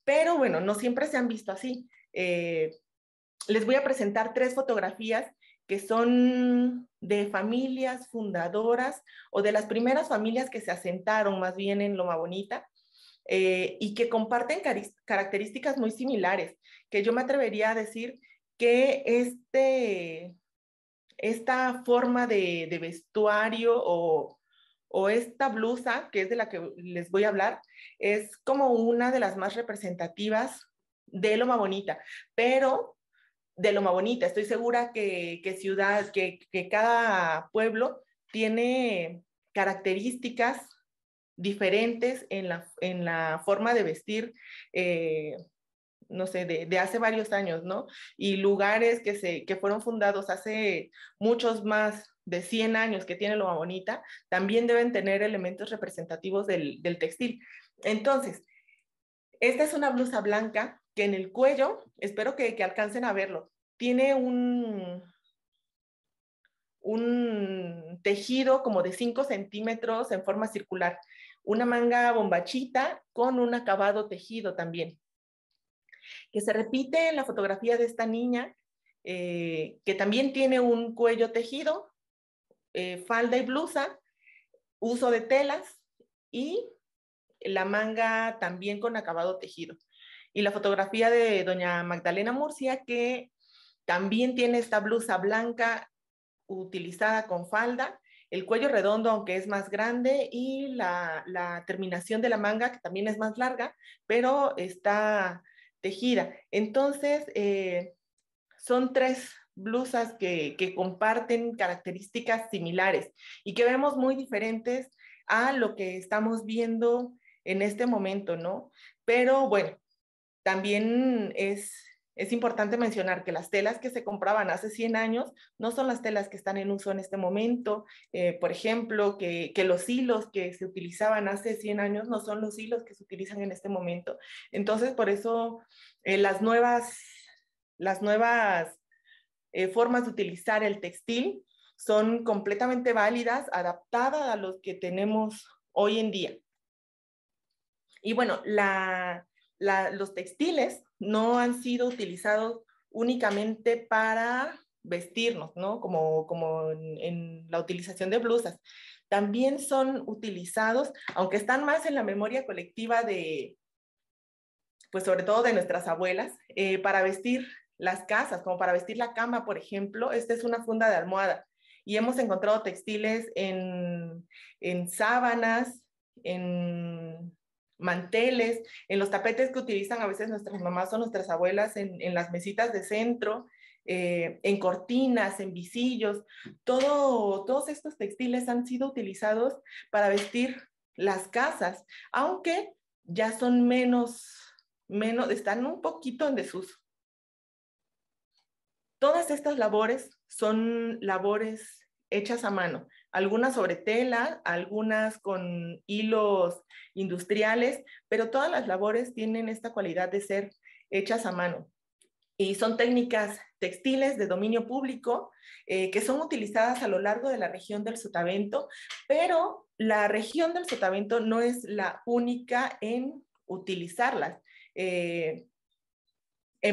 Pero bueno, no siempre se han visto así. Les voy a presentar 3 fotografías que son de familias fundadoras o de las primeras familias que se asentaron más bien en Loma Bonita, y que comparten características muy similares, que yo me atrevería a decir que esta forma de vestuario o esta blusa, que es de la que les voy a hablar, es como una de las más representativas de Loma Bonita, pero de Loma Bonita. Estoy segura que cada pueblo tiene características diferentes en la forma de vestir, no sé, de hace varios años, ¿no? Y lugares que fueron fundados hace muchos más de 100 años que tiene Loma Bonita, también deben tener elementos representativos del textil. Entonces, esta es una blusa blanca que en el cuello, espero que alcancen a verlo, tiene un tejido como de 5 centímetros en forma circular, una manga bombachita con un acabado tejido también, que se repite en la fotografía de esta niña, que también tiene un cuello tejido, falda y blusa, uso de telas y la manga también con acabado tejido. Y la fotografía de doña Magdalena Murcia, que también tiene esta blusa blanca utilizada con falda, el cuello redondo aunque es más grande y la terminación de la manga que también es más larga, pero está tejida. Entonces, son 3 blusas que comparten características similares y que vemos muy diferentes a lo que estamos viendo en este momento, ¿no? Pero bueno, también es importante mencionar que las telas que se compraban hace 100 años no son las telas que están en uso en este momento. Por ejemplo, que los hilos que se utilizaban hace 100 años no son los hilos que se utilizan en este momento. Entonces, por eso las nuevas formas de utilizar el textil son completamente válidas, adaptadas a los que tenemos hoy en día. Y bueno, los textiles no han sido utilizados únicamente para vestirnos, ¿no? Como en la utilización de blusas. También son utilizados, aunque están más en la memoria colectiva de, pues sobre todo de nuestras abuelas, para vestir las casas, como para vestir la cama, por ejemplo. Esta es una funda de almohada y hemos encontrado textiles en sábanas, en manteles, en los tapetes que utilizan a veces nuestras mamás o nuestras abuelas en las mesitas de centro, en cortinas, en visillos. Todos estos textiles han sido utilizados para vestir las casas, aunque ya son menos, están un poquito en desuso. Todas estas labores son labores hechas a mano, algunas sobre tela, algunas con hilos industriales, pero todas las labores tienen esta cualidad de ser hechas a mano. Y son técnicas textiles de dominio público que son utilizadas a lo largo de la región del Sotavento, pero la región del Sotavento no es la única en utilizarlas, en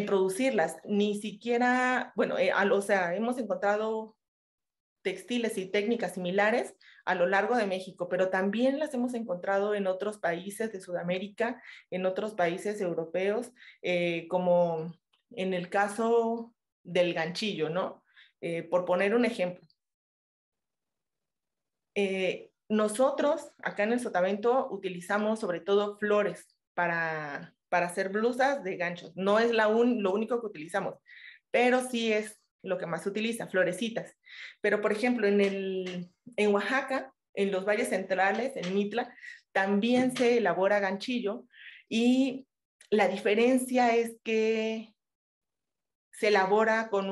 producirlas, ni siquiera, bueno, o sea, hemos encontrado textiles y técnicas similares a lo largo de México, pero también las hemos encontrado en otros países de Sudamérica, en otros países europeos, como en el caso del ganchillo, ¿no? Por poner un ejemplo. Nosotros, acá en el Sotavento, utilizamos sobre todo flores para hacer blusas de ganchos. No es lo único que utilizamos, pero sí es lo que más se utiliza, florecitas. Pero, por ejemplo, en Oaxaca, en los valles centrales, en Mitla, también se elabora ganchillo y la diferencia es que se elabora con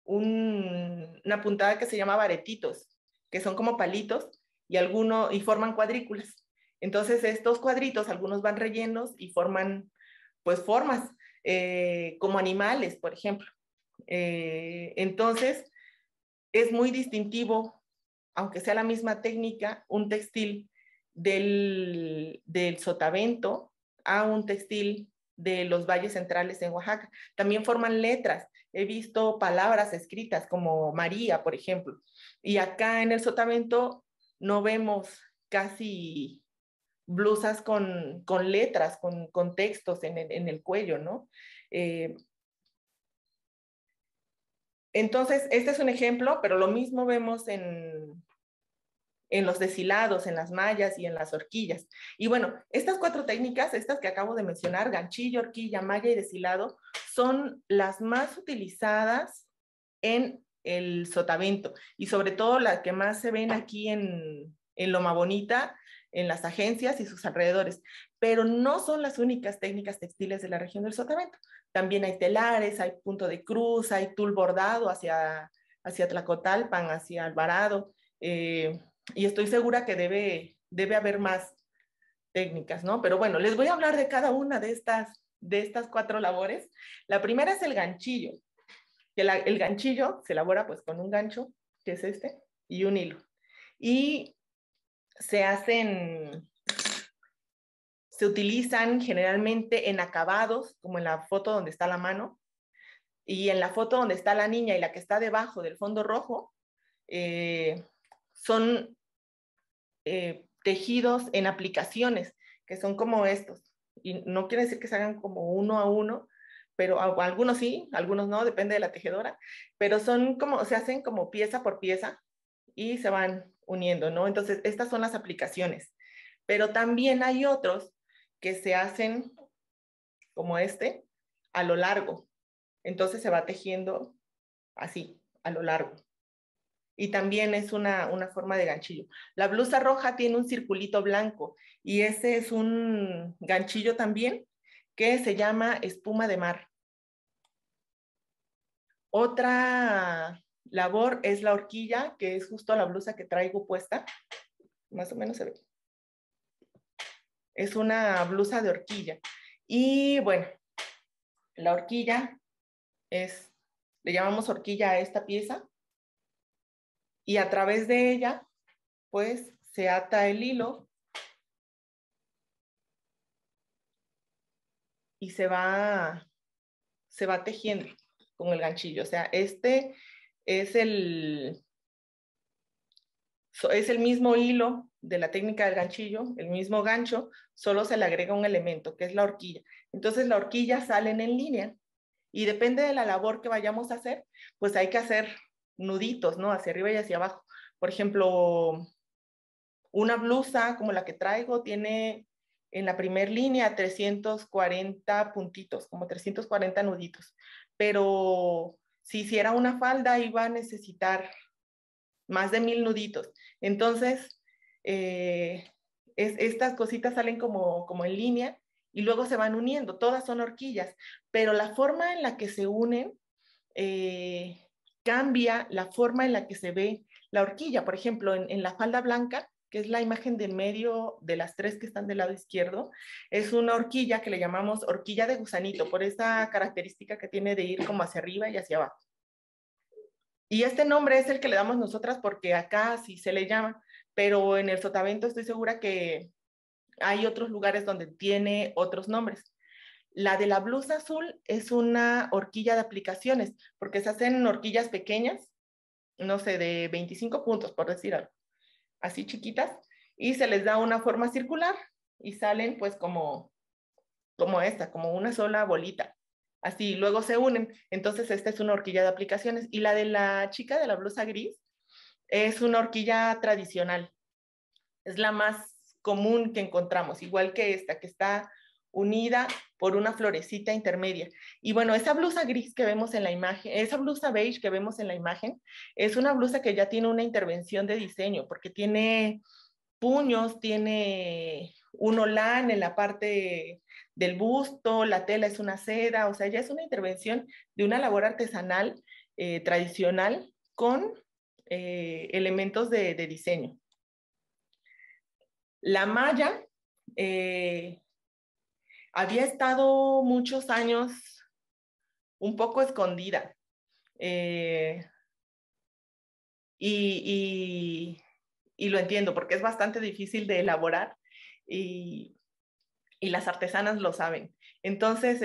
una puntada que se llama baretitos, que son como palitos y forman cuadrículas. Entonces estos cuadritos, algunos van rellenos y forman pues formas como animales, por ejemplo. Entonces es muy distintivo, aunque sea la misma técnica, un textil del Sotavento a un textil de los valles centrales en Oaxaca. También forman letras. He visto palabras escritas como María, por ejemplo. Y acá en el Sotavento no vemos casi blusas con letras, con textos en el cuello, ¿no? Entonces, este es un ejemplo, pero lo mismo vemos en los deshilados, en las mallas y en las horquillas. Y bueno, estas 4 técnicas, estas que acabo de mencionar, ganchillo, horquilla, malla y deshilado, son las más utilizadas en el Sotavento y sobre todo las que más se ven aquí en Loma Bonita, en las agencias y sus alrededores. Pero no son las únicas técnicas textiles de la región del Sotavento. También hay telares, hay punto de cruz, hay tul bordado hacia Tlacotalpan, hacia Alvarado, y estoy segura que debe haber más técnicas, ¿no? Pero bueno, les voy a hablar de cada una de estas 4 labores. La primera es el ganchillo, que el ganchillo se elabora pues con un gancho, que es este, y un hilo. Y se utilizan generalmente en acabados, como en la foto donde está la mano, y en la foto donde está la niña y la que está debajo del fondo rojo, son tejidos en aplicaciones, que son como estos. Y no quiere decir que se hagan como uno a uno, pero algunos sí, algunos no, depende de la tejedora, pero se hacen como pieza por pieza y se van uniendo, ¿no? Entonces, estas son las aplicaciones. Pero también hay otros que se hacen como este, a lo largo. Entonces se va tejiendo así, a lo largo. Y también es una forma de ganchillo. La blusa roja tiene un circulito blanco y ese es un ganchillo también que se llama espuma de mar. Otra labor es la horquilla, que es justo la blusa que traigo puesta. Más o menos se ve. Es una blusa de horquilla. Y bueno, la horquilla le llamamos horquilla a esta pieza. y a través de ella, pues, se ata el hilo y se va tejiendo con el ganchillo. O sea, este es el mismo hilo de la técnica del ganchillo, el mismo gancho, solo se le agrega un elemento, que es la horquilla. Entonces, la horquilla salen en línea y depende de la labor que vayamos a hacer, pues hay que hacer nuditos, ¿no? Hacia arriba y hacia abajo. Por ejemplo, una blusa como la que traigo tiene en la primera línea 340 puntitos, como 340 nuditos. Pero si hiciera una falda iba a necesitar más de 1000 nuditos. Entonces, estas cositas salen como en línea y luego se van uniendo. Todas son horquillas, pero la forma en la que se unen cambia la forma en la que se ve la horquilla. Por ejemplo, en la falda blanca, que es la imagen de medio de las 3 que están del lado izquierdo, es una horquilla que le llamamos horquilla de gusanito, por esa característica que tiene de ir como hacia arriba y hacia abajo. Y este nombre es el que le damos nosotras porque acá sí se le llama, pero en el Sotavento estoy segura que hay otros lugares donde tiene otros nombres. La de la blusa azul es una horquilla de aplicaciones, porque se hacen horquillas pequeñas, no sé, de 25 puntos, por decir algo, así chiquitas, y se les da una forma circular y salen pues como esta, como una sola bolita. Así, luego se unen. Entonces, esta es una horquilla de aplicaciones. Y la de la chica de la blusa gris es una horquilla tradicional. Es la más común que encontramos, igual que esta, que está unida por una florecita intermedia. Y bueno, esa blusa gris que vemos en la imagen, esa blusa beige que vemos en la imagen, es una blusa que ya tiene una intervención de diseño, porque tiene puños, tiene un holán en la parte del busto, la tela es una seda, o sea, ya es una intervención de una labor artesanal tradicional con elementos de diseño. La malla había estado muchos años un poco escondida y lo entiendo porque es bastante difícil de elaborar y las artesanas lo saben. Entonces,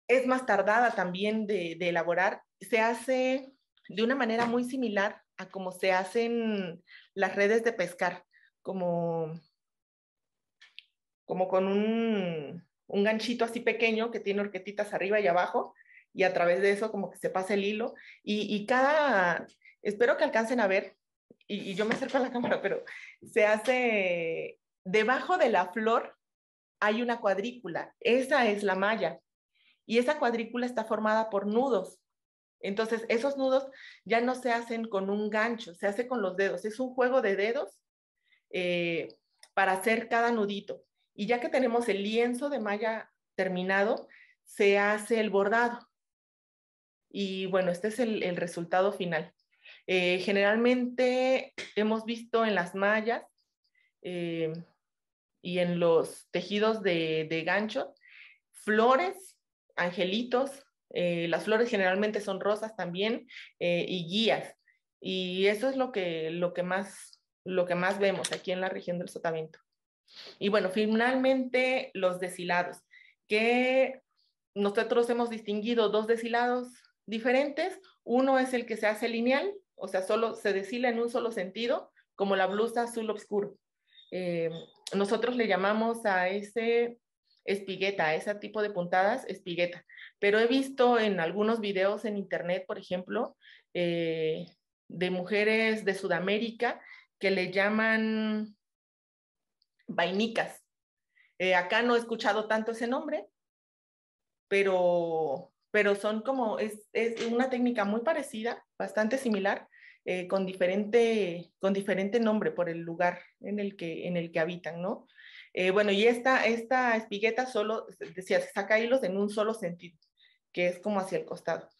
es más tardada también de elaborar. Se hace de una manera muy similar a como se hacen las redes de pescar, como con un ganchito así pequeño que tiene horquetitas arriba y abajo, y a través de eso como que se pasa el hilo. Y espero que alcancen a ver, y yo me acerco a la cámara, pero se hace debajo de la flor hay una cuadrícula, esa es la malla, y esa cuadrícula está formada por nudos. Entonces, esos nudos ya no se hacen con un gancho, se hace con los dedos, es un juego de dedos para hacer cada nudito. Y ya que tenemos el lienzo de malla terminado, se hace el bordado. Y bueno, este es el resultado final. Generalmente hemos visto en las mallas y en los tejidos de gancho, flores, angelitos, las flores generalmente son rosas también, y guías. Y eso es lo que más vemos aquí en la región del Sotavento. Y bueno, finalmente los deshilados, que nosotros hemos distinguido 2 deshilados diferentes. Uno es el que se hace lineal, o sea, solo se deshila en un solo sentido, como la blusa azul oscuro. Nosotros le llamamos a ese espigueta, a ese tipo de puntadas, espigueta. Pero he visto en algunos videos en internet, por ejemplo, de mujeres de Sudamérica que le llaman vainicas. Acá no he escuchado tanto ese nombre, pero son como, es una técnica muy parecida, bastante similar, con diferente nombre por el lugar en el que habitan, ¿no? Bueno, y esta espigueta solo, decía, se saca hilos en un solo sentido, que es como hacia el costado.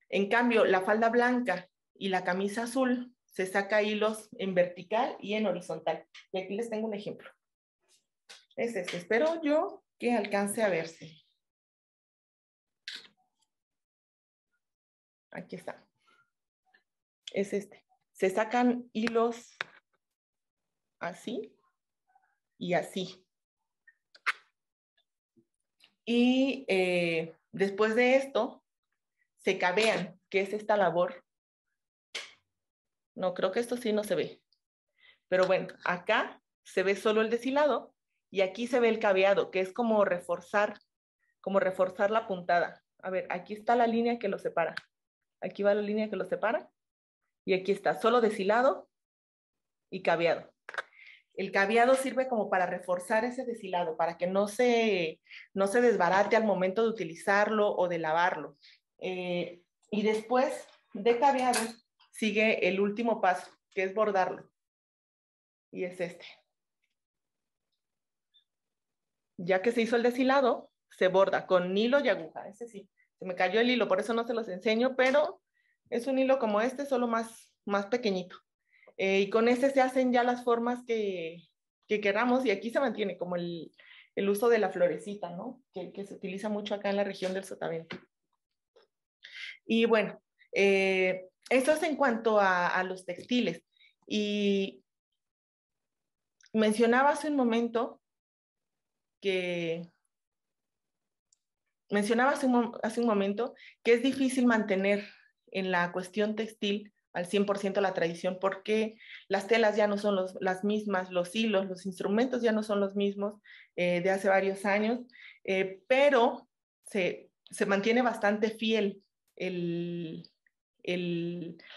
En cambio, la falda blanca y la camisa azul se saca hilos en vertical y en horizontal. Y aquí les tengo un ejemplo. Es este, espero yo que alcance a verse. Aquí está. es este. Se sacan hilos así y así. Y después de esto, se cabean, que es esta labor. No, creo que esto sí no se ve. Pero bueno, acá se ve solo el deshilado y aquí se ve el cabeado, que es como reforzar la puntada. A ver, aquí está la línea que lo separa. Aquí va la línea que lo separa. Y aquí está, solo deshilado y cabeado. El cabeado sirve como para reforzar ese deshilado, para que no se desbarate al momento de utilizarlo o de lavarlo. Y después de cabeado sigue el último paso, que es bordarlo. Y es este. Ya que se hizo el deshilado, se borda con hilo y aguja. Ese sí, se me cayó el hilo, por eso no se los enseño, pero es un hilo como este, solo más pequeñito. Y con este se hacen ya las formas que queramos, y aquí se mantiene como el uso de la florecita, ¿no? Que se utiliza mucho acá en la región del Sotavento. Y bueno, esto es en cuanto a los textiles. Y mencionaba hace un momento que es difícil mantener en la cuestión textil al 100% la tradición, porque las telas ya no son las mismas, los hilos, los instrumentos ya no son los mismos de hace varios años, pero se mantiene bastante fiel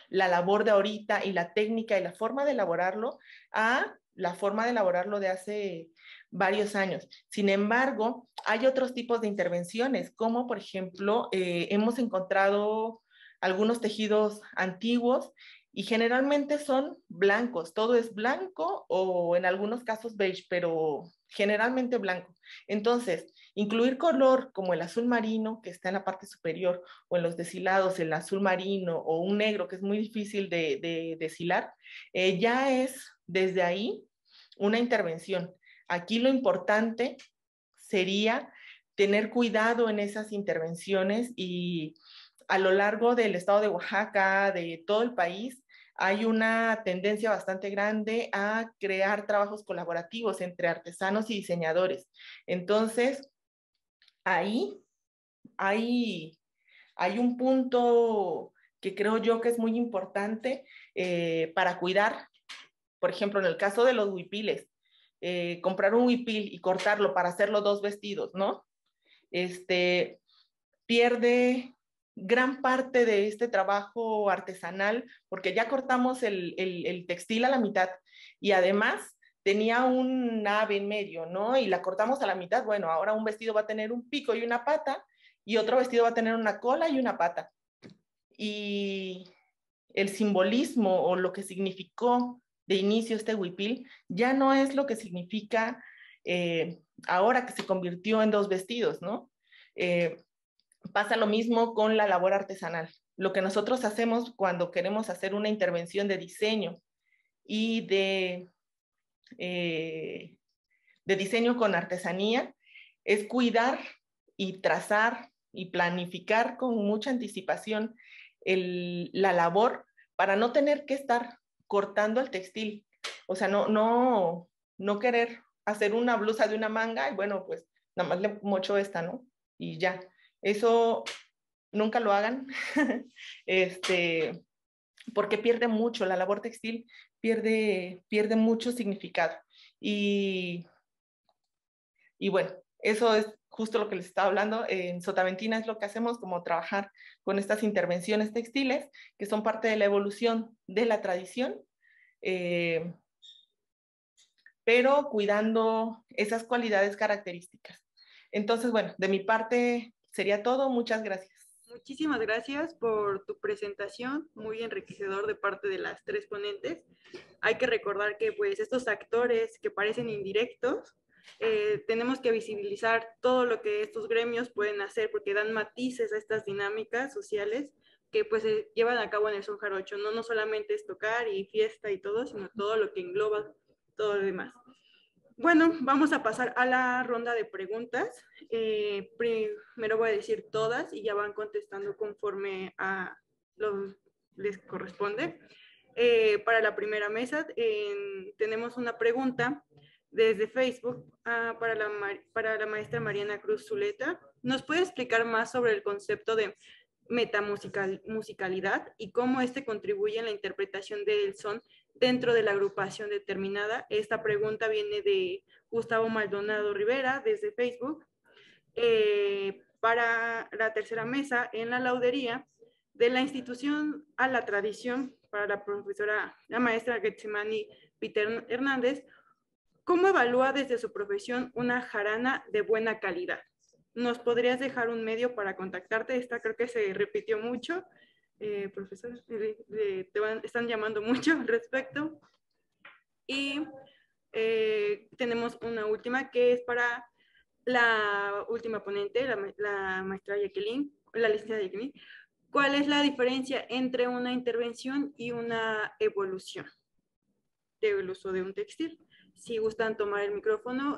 la labor de ahorita y la técnica y la forma de elaborarlo a la forma de elaborarlo de hace varios años. Sin embargo, hay otros tipos de intervenciones, como por ejemplo, hemos encontrado algunos tejidos antiguos y generalmente son blancos, todo es blanco o en algunos casos beige, pero generalmente blanco. Entonces, incluir color como el azul marino, que está en la parte superior, o en los deshilados el azul marino o un negro, que es muy difícil de deshilar, ya es desde ahí una intervención. Aquí lo importante sería tener cuidado en esas intervenciones, y a lo largo del estado de Oaxaca, de todo el país, hay una tendencia bastante grande a crear trabajos colaborativos entre artesanos y diseñadores. Entonces, ahí hay un punto que creo yo que es muy importante para cuidar. Por ejemplo, en el caso de los huipiles, comprar un huipil y cortarlo para hacerlo 2 vestidos, ¿no? Pierde gran parte de este trabajo artesanal, porque ya cortamos el textil a la mitad y además tenía un ave en medio, ¿no? Y la cortamos a la mitad. Bueno, ahora un vestido va a tener un pico y una pata, y otro vestido va a tener una cola y una pata. Y el simbolismo o lo que significó de inicio este huipil ya no es lo que significa ahora que se convirtió en 2 vestidos, ¿no? Pasa lo mismo con la labor artesanal. Lo que nosotros hacemos cuando queremos hacer una intervención de diseño y de diseño con artesanía es cuidar y trazar y planificar con mucha anticipación la labor para no tener que estar cortando el textil. O sea, no querer hacer una blusa de una manga y bueno, pues nada más le mocho esta, ¿no? Y ya. Eso nunca lo hagan, porque pierde mucho, la labor textil pierde mucho significado. Y bueno, eso es justo lo que les estaba hablando. En Sotaventina es lo que hacemos, como trabajar con estas intervenciones textiles, que son parte de la evolución de la tradición, pero cuidando esas cualidades características. Entonces, bueno, de mi parte sería todo. Muchas gracias. Muchísimas gracias por tu presentación, muy enriquecedor de parte de las 3 ponentes. Hay que recordar que pues estos actores que parecen indirectos, tenemos que visibilizar todo lo que estos gremios pueden hacer, porque dan matices a estas dinámicas sociales que pues se llevan a cabo en el son jarocho. No solamente es tocar y fiesta y todo, sino todo lo que engloba todo lo demás. Bueno, vamos a pasar a la ronda de preguntas. Primero voy a decir todas y ya van contestando conforme a les corresponde. Para la primera mesa tenemos una pregunta desde Facebook para la maestra Mariana Cruz Zuleta. ¿Nos puede explicar más sobre el concepto de metamusicalidad y cómo este contribuye en la interpretación del son dentro de la agrupación determinada? Esta pregunta viene de Gustavo Maldonado Rivera desde Facebook. Para la tercera mesa, en la laudería, de la institución a la tradición, para la maestra Getsemani Peter Hernández, ¿cómo evalúa desde su profesión una jarana de buena calidad? ¿Nos podrías dejar un medio para contactarte? Esta creo que se repitió mucho. Profesor, están llamando mucho al respecto. Y tenemos una última que es para la última ponente, la maestra Jacqueline, la licenciada Jacqueline. ¿Cuál es la diferencia entre una intervención y una evolución del uso de un textil? Si gustan tomar el micrófono,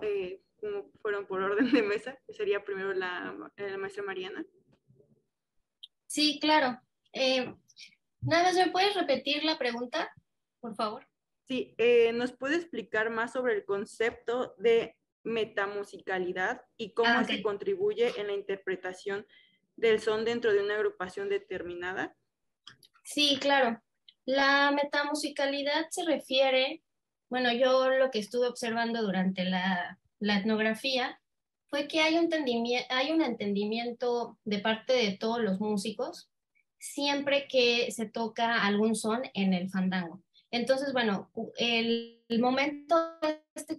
como fueron por orden de mesa, sería primero la maestra Mariana. Sí, claro. Nada más, ¿me puedes repetir la pregunta, por favor? Sí, ¿nos puede explicar más sobre el concepto de metamusicalidad y cómo Okay. se contribuye en la interpretación del son dentro de una agrupación determinada? Sí, claro. La metamusicalidad se refiere, bueno, yo lo que estuve observando durante la etnografía fue que hay un entendimiento de parte de todos los músicos siempre que se toca algún son en el fandango. Entonces, bueno, el momento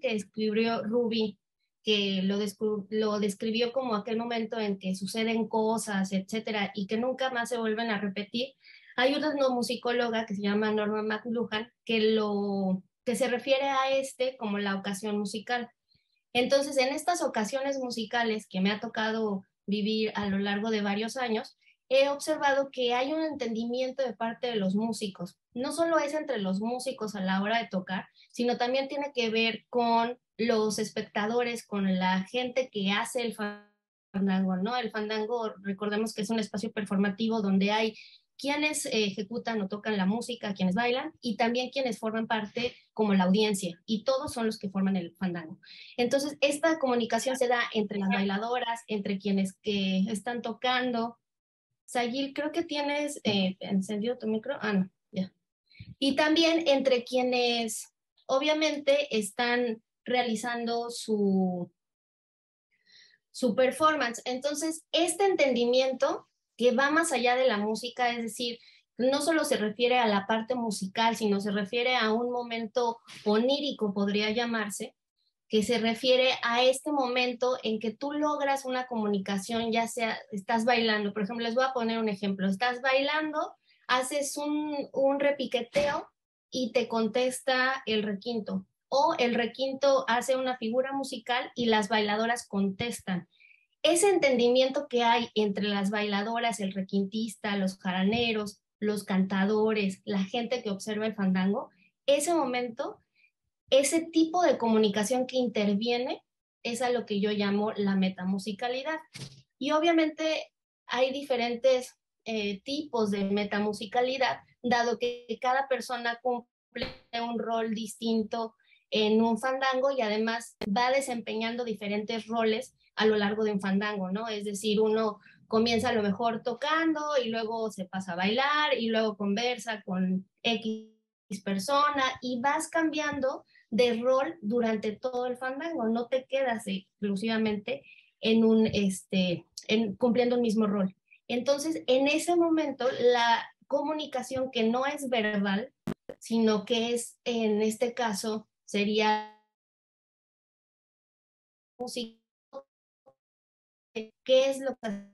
que describió Ruby, que lo describió como aquel momento en que suceden cosas, etcétera, y que nunca más se vuelven a repetir. Hay una musicóloga que se llama Norma McLuhan que se refiere a como la ocasión musical. Entonces, en estas ocasiones musicales que me ha tocado vivir a lo largo de varios años, he observado que hay un entendimiento de parte de los músicos. No solo es entre los músicos a la hora de tocar, sino también tiene que ver con los espectadores, con la gente que hace el fandango, ¿no? El fandango, recordemos que es un espacio performativo donde hay quienes ejecutan o tocan la música, quienes bailan y también quienes forman parte como la audiencia, y todos son los que forman el fandango. Entonces, esta comunicación se da entre las bailadoras, entre quienes que están tocando. Sayil, creo que tienes encendido tu micro. Ah, no, ya. Y también entre quienes obviamente están realizando su performance. Entonces, este entendimiento que va más allá de la música, es decir, no solo se refiere a la parte musical, sino se refiere a un momento onírico, podría llamarse, que se refiere a este momento en que tú logras una comunicación, ya sea estás bailando, por ejemplo, les voy a poner un ejemplo, estás bailando, haces un repiqueteo y te contesta el requinto, o el requinto hace una figura musical y las bailadoras contestan. Ese entendimiento que hay entre las bailadoras, el requintista, los jaraneros, los cantadores, la gente que observa el fandango, ese momento, ese tipo de comunicación que interviene es a lo que yo llamo la metamusicalidad. Y obviamente hay diferentes tipos de metamusicalidad, dado que cada persona cumple un rol distinto en un fandango y además va desempeñando diferentes roles a lo largo de un fandango, ¿no? Es decir, uno comienza a lo mejor tocando y luego se pasa a bailar y luego conversa con X persona y vas cambiando de rol durante todo el fandango, no te quedas exclusivamente cumpliendo el mismo rol. Entonces, en ese momento, la comunicación que no es verbal, sino que es, en este caso, sería música, qué es lo que,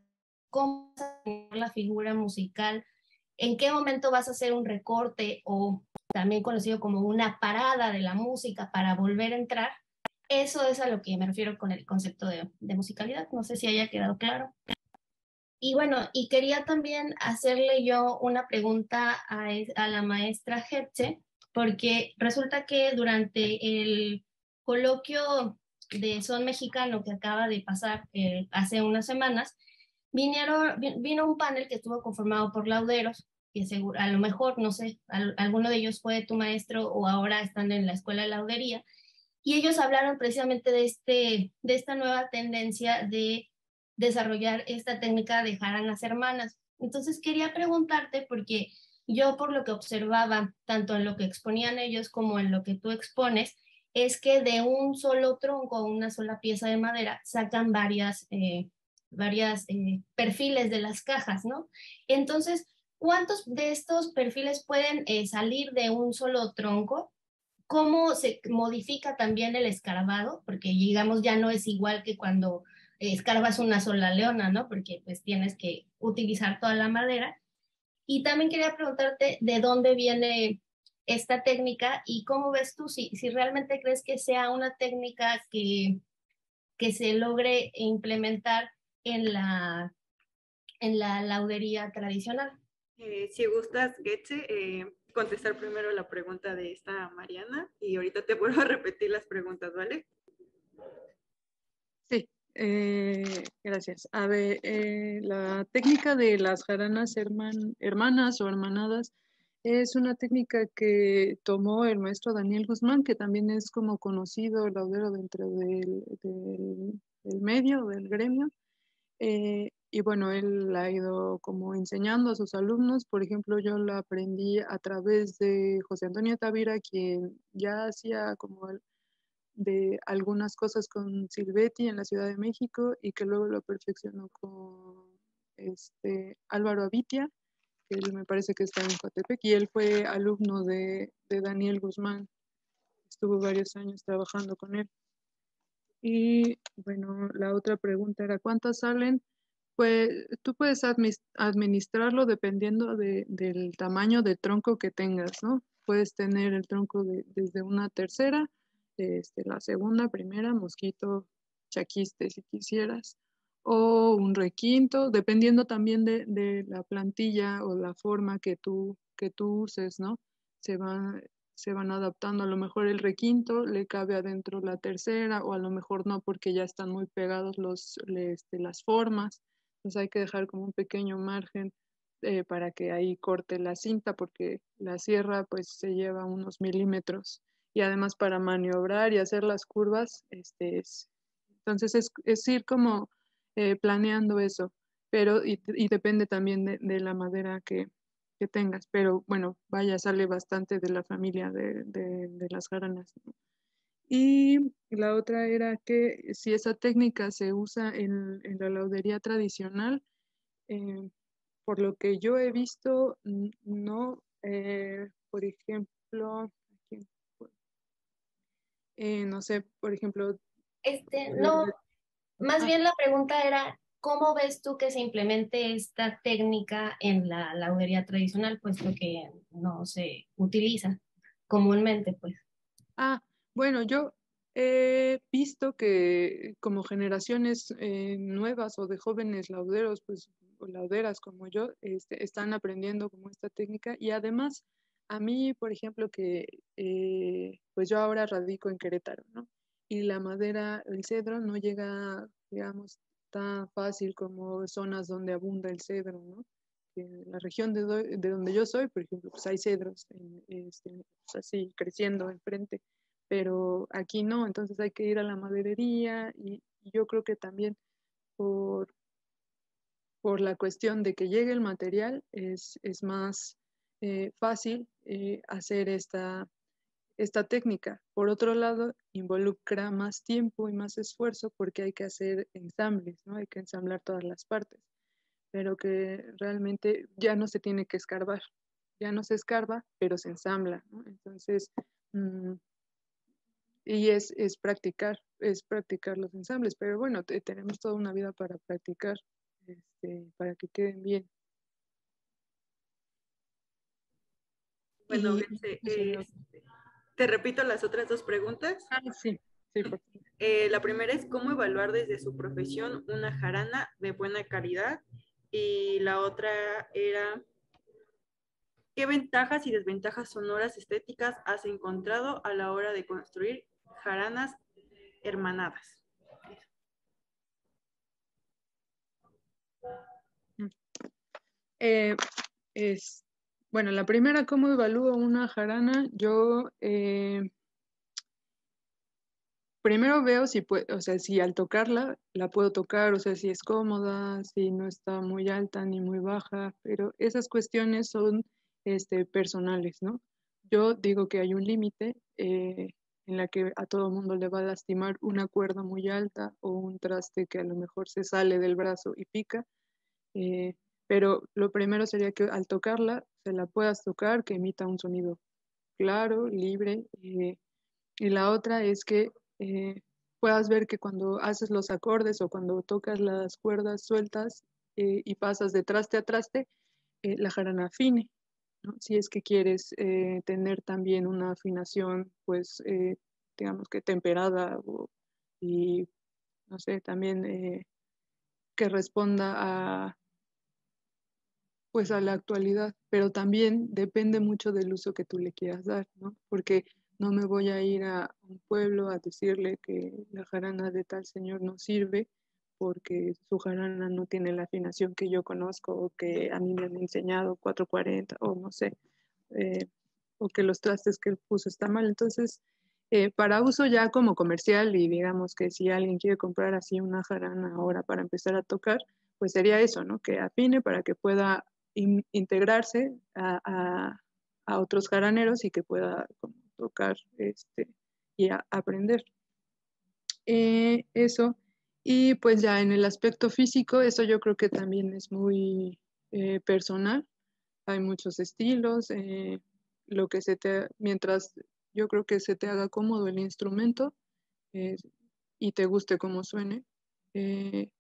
cómo vas a la figura musical, en qué momento vas a hacer un recorte o también conocido como una parada de la música para volver a entrar. Eso es a lo que me refiero con el concepto de musicalidad. No sé si haya quedado claro. Y bueno, y quería también hacerle yo una pregunta a la maestra Hetze, porque resulta que durante el coloquio de son mexicano que acaba de pasar hace unas semanas, vino un panel que estuvo conformado por lauderos que seguro, a lo mejor, no sé, alguno de ellos fue tu maestro o ahora están en la escuela de laudería, y ellos hablaron precisamente de esta nueva tendencia de desarrollar esta técnica de jaranas hermanas. Entonces quería preguntarte, porque yo por lo que observaba, tanto en lo que exponían ellos como en lo que tú expones, es que de un solo tronco, una sola pieza de madera, sacan varias perfiles de las cajas, ¿no? Entonces, ¿cuántos de estos perfiles pueden salir de un solo tronco? ¿Cómo se modifica también el escarbado? Porque digamos ya no es igual que cuando escarbas una sola leona, ¿no? Porque pues tienes que utilizar toda la madera. Y también quería preguntarte de dónde viene esta técnica y cómo ves tú, si realmente crees que sea una técnica que se logre implementar en la laudería tradicional. Si gustas, Getze, contestar primero la pregunta de esta Mariana y ahorita te vuelvo a repetir las preguntas, ¿vale? Sí, gracias. A ver, la técnica de las jaranas hermanas o hermanadas es una técnica que tomó el maestro Daniel Guzmán, que también es como conocido laudero dentro del medio, del gremio. Y bueno, él la ha ido como enseñando a sus alumnos. Por ejemplo, yo la aprendí a través de José Antonio Tavira, quien ya hacía como de algunas cosas con Silvetti en la Ciudad de México y que luego lo perfeccionó con Álvaro Avitia, que él me parece que está en Coatepec, y él fue alumno de Daniel Guzmán. Estuvo varios años trabajando con él. Y bueno, la otra pregunta era, ¿cuántas salen? Pues tú puedes administrarlo dependiendo del tamaño de tronco que tengas, ¿no? Puedes tener el tronco desde una tercera, la segunda, primera, mosquito, chaquiste si quisieras, o un requinto, dependiendo también de la plantilla o la forma que tú uses, ¿no? Se van adaptando. A lo mejor el requinto le cabe adentro la tercera, o a lo mejor no, porque ya están muy pegados las formas. Entonces hay que dejar como un pequeño margen para que ahí corte la cinta, porque la sierra pues se lleva unos milímetros, y además para maniobrar y hacer las curvas, entonces es ir como planeando eso, pero y depende también de la madera que tengas, pero bueno, vaya, sale bastante de la familia de las jaranas, ¿no? Y la otra era que si esa técnica se usa en la laudería tradicional, por lo que yo he visto, no, por ejemplo, aquí, no sé, por ejemplo, No, más ah, bien la pregunta era, ¿cómo ves tú que se implemente esta técnica en la laudería tradicional, puesto que no se utiliza comúnmente, pues? bueno, yo he visto que como generaciones nuevas o de jóvenes lauderos, pues, o lauderas como yo, están aprendiendo como esta técnica, y además a mí, por ejemplo, que pues yo ahora radico en Querétaro, ¿no? Y la madera, el cedro no llega, digamos, tan fácil como zonas donde abunda el cedro, ¿no? En la región de donde yo soy, por ejemplo, pues hay cedros pues así creciendo enfrente, pero aquí no, entonces hay que ir a la maderería, y yo creo que también por, por la cuestión de que llegue el material es más fácil hacer esta técnica. Por otro lado, involucra más tiempo y más esfuerzo porque hay que hacer ensambles, ¿no? Hay que ensamblar todas las partes, pero que realmente ya no se tiene que escarbar, ya no se escarba, pero se ensambla, ¿no? Entonces, y es practicar los ensambles, pero bueno, tenemos toda una vida para practicar, para que queden bien. Bueno, Y, Getze, te repito las otras dos preguntas. sí, sí, por favor. La primera es cómo evaluar desde su profesión una jarana de buena calidad, y la otra era qué ventajas y desventajas sonoras estéticas has encontrado a la hora de construir jaranas hermanadas. Mm. Eh, es, Bueno, la primera, ¿cómo evalúo una jarana? Yo primero veo si o sea, si al tocarla la puedo tocar, o sea, si es cómoda, si no está muy alta ni muy baja, pero esas cuestiones son personales, ¿no? Yo digo que hay un límite en la que a todo mundo le va a lastimar una cuerda muy alta o un traste que a lo mejor se sale del brazo y pica, pero lo primero sería que al tocarla se la puedas tocar, que emita un sonido claro, libre, y la otra es que eh, puedas ver que cuando haces los acordes o cuando tocas las cuerdas sueltas y pasas de traste a traste, la jarana afine, ¿no? Si es que quieres tener también una afinación, pues, digamos que temperada y, no sé, también que responda a, pues, a la actualidad, pero también depende mucho del uso que tú le quieras dar, ¿no? Porque no me voy a ir a un pueblo a decirle que la jarana de tal señor no sirve porque su jarana no tiene la afinación que yo conozco o que a mí me han enseñado 440 o no sé, eh, o que los trastes que él puso están mal. Entonces, para uso ya como comercial y digamos que si alguien quiere comprar así una jarana ahora para empezar a tocar, pues sería eso, ¿no? Que afine para que pueda integrarse a otros jaraneros y que pueda como, tocar y aprender. Eso. Y pues ya en el aspecto físico, eso yo creo que también es muy personal. Hay muchos estilos. Lo que mientras yo creo que se te haga cómodo el instrumento eh, y te guste cómo suene,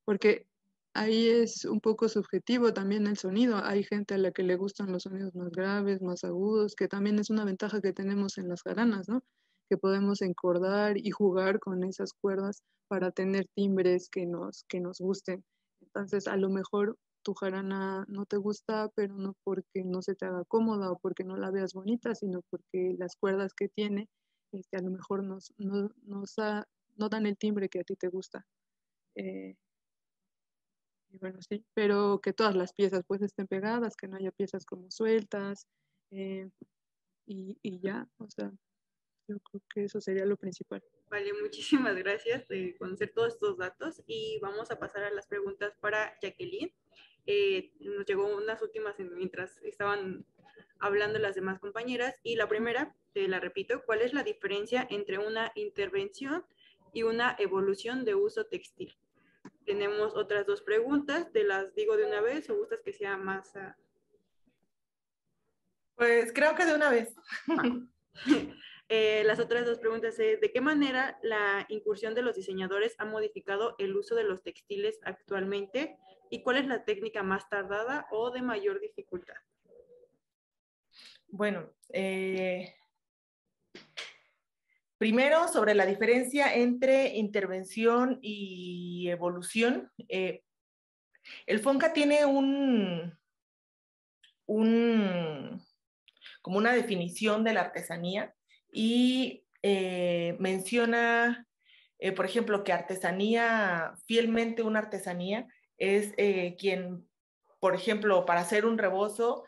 porque ahí es un poco subjetivo también el sonido. Hay gente a la que le gustan los sonidos más graves, más agudos, que también es una ventaja que tenemos en las jaranas, ¿no? Que podemos encordar y jugar con esas cuerdas para tener timbres que nos gusten. Entonces, a lo mejor tu jarana no te gusta, pero no porque no se te haga cómoda o porque no la veas bonita, sino porque las cuerdas que tiene a lo mejor no dan el timbre que a ti te gusta. Eh, y bueno, sí, pero que todas las piezas pues estén pegadas, que no haya piezas como sueltas eh, y ya, o sea, yo creo que eso sería lo principal. Vale, muchísimas gracias de conocer todos estos datos y vamos a pasar a las preguntas para Jacqueline. Nos llegó unas últimas mientras estaban hablando las demás compañeras y la primera, te la repito, ¿cuál es la diferencia entre una intervención y una evolución de uso textil? Tenemos otras dos preguntas, te las digo de una vez o gustas que sea más... Pues creo que de una vez. Las otras dos preguntas es, ¿de qué manera la incursión de los diseñadores ha modificado el uso de los textiles actualmente? ¿Y cuál es la técnica más tardada o de mayor dificultad? Bueno, primero sobre la diferencia entre intervención y evolución. El FONCA tiene como una definición de la artesanía y menciona, por ejemplo, que artesanía, fielmente una artesanía, es quien, por ejemplo, para hacer un rebozo,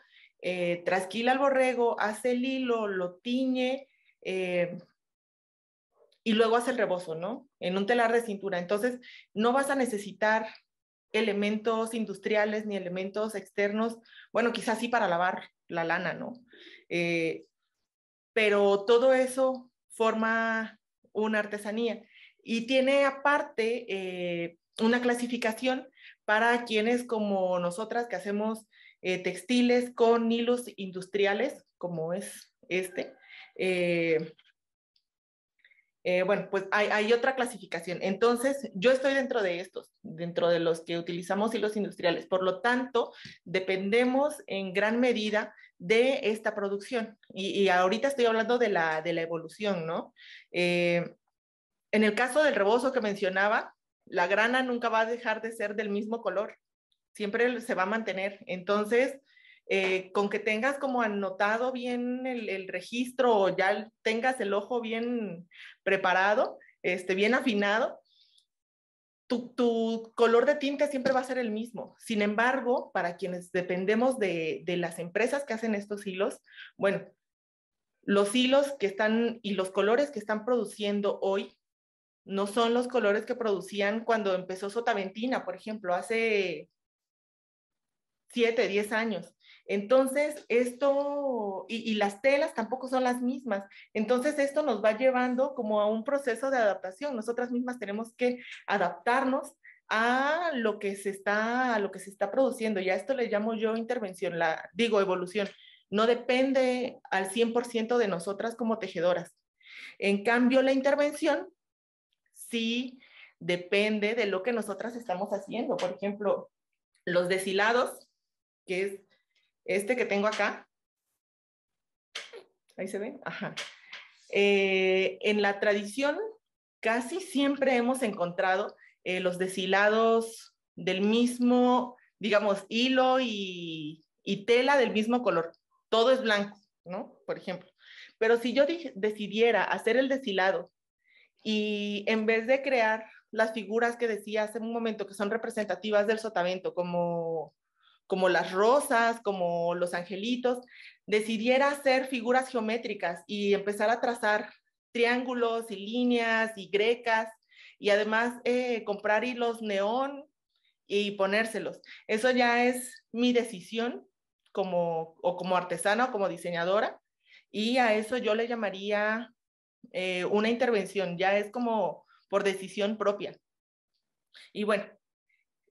trasquila al borrego, hace el hilo, lo tiñe y luego hace el rebozo, ¿no? En un telar de cintura. Entonces, no vas a necesitar elementos industriales ni elementos externos, bueno, quizás sí para lavar la lana, ¿no? Pero todo eso forma una artesanía y tiene aparte una clasificación para quienes como nosotras que hacemos textiles con hilos industriales, como es este. Bueno, pues hay otra clasificación. Entonces, yo estoy dentro de estos, dentro de los que utilizamos hilos industriales. Por lo tanto, dependemos en gran medida de esta producción. Y ahorita estoy hablando de la evolución, ¿no? En el caso del rebozo que mencionaba, la grana nunca va a dejar de ser del mismo color. Siempre se va a mantener. Entonces, con que tengas como anotado bien el registro o ya tengas el ojo bien preparado, bien afinado, tu color de tinte siempre va a ser el mismo. Sin embargo, para quienes dependemos de las empresas que hacen estos hilos, bueno, los hilos que están y los colores que están produciendo hoy no son los colores que producían cuando empezó Sotaventina, por ejemplo, hace 7, 10 años. Entonces, esto, y las telas tampoco son las mismas. Entonces, esto nos va llevando como a un proceso de adaptación. Nosotras mismas tenemos que adaptarnos a lo que se está produciendo. Y a esto le llamo yo intervención, digo evolución. No depende al 100% de nosotras como tejedoras. En cambio, la intervención sí depende de lo que nosotras estamos haciendo. Por ejemplo, los deshilados, que es este que tengo acá. Ahí se ve. Ajá. En la tradición casi siempre hemos encontrado los deshilados del mismo, digamos, hilo y tela del mismo color. Todo es blanco, ¿no? Por ejemplo. Pero si yo decidiera hacer el deshilado y en vez de crear las figuras que decía hace un momento que son representativas del sotavento, como las rosas, como los angelitos, decidiera hacer figuras geométricas y empezar a trazar triángulos y líneas y grecas y además comprar hilos neón y ponérselos. Eso ya es mi decisión como artesana o como diseñadora, y a eso yo le llamaría una intervención, ya es como por decisión propia. Y bueno,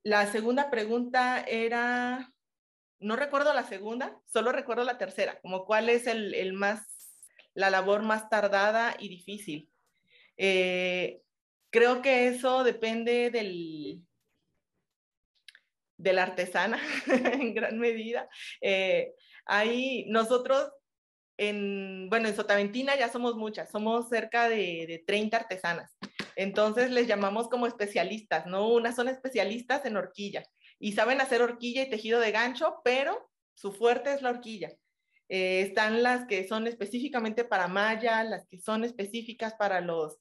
la segunda pregunta era, no recuerdo la segunda, solo recuerdo la tercera, como cuál es la labor más tardada y difícil. Creo que eso depende de la artesana en gran medida. Nosotros en Sotaventina ya somos muchas, somos cerca de 30 artesanas. Entonces les llamamos como especialistas, ¿no? Unas son especialistas en horquilla y saben hacer horquilla y tejido de gancho, pero su fuerte es la horquilla. Están las que son específicamente para malla, las que son específicas para los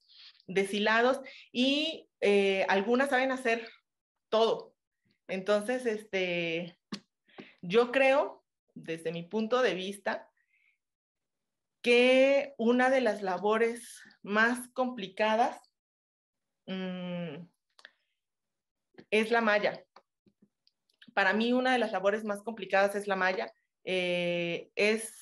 deshilados y algunas saben hacer todo. Entonces, yo creo, desde mi punto de vista, que una de las labores más complicadas es la malla. Para mí, una de las labores más complicadas es la malla. Es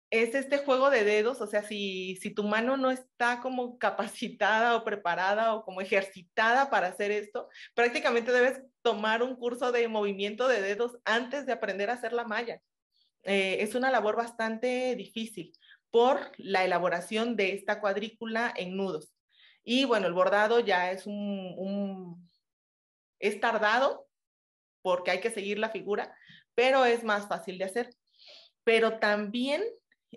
este juego de dedos, o sea, si tu mano no está como capacitada o preparada o como ejercitada para hacer esto, prácticamente debes tomar un curso de movimiento de dedos antes de aprender a hacer la malla. Es una labor bastante difícil por la elaboración de esta cuadrícula en nudos. Y bueno, el bordado ya es es tardado porque hay que seguir la figura, pero es más fácil de hacer. Pero también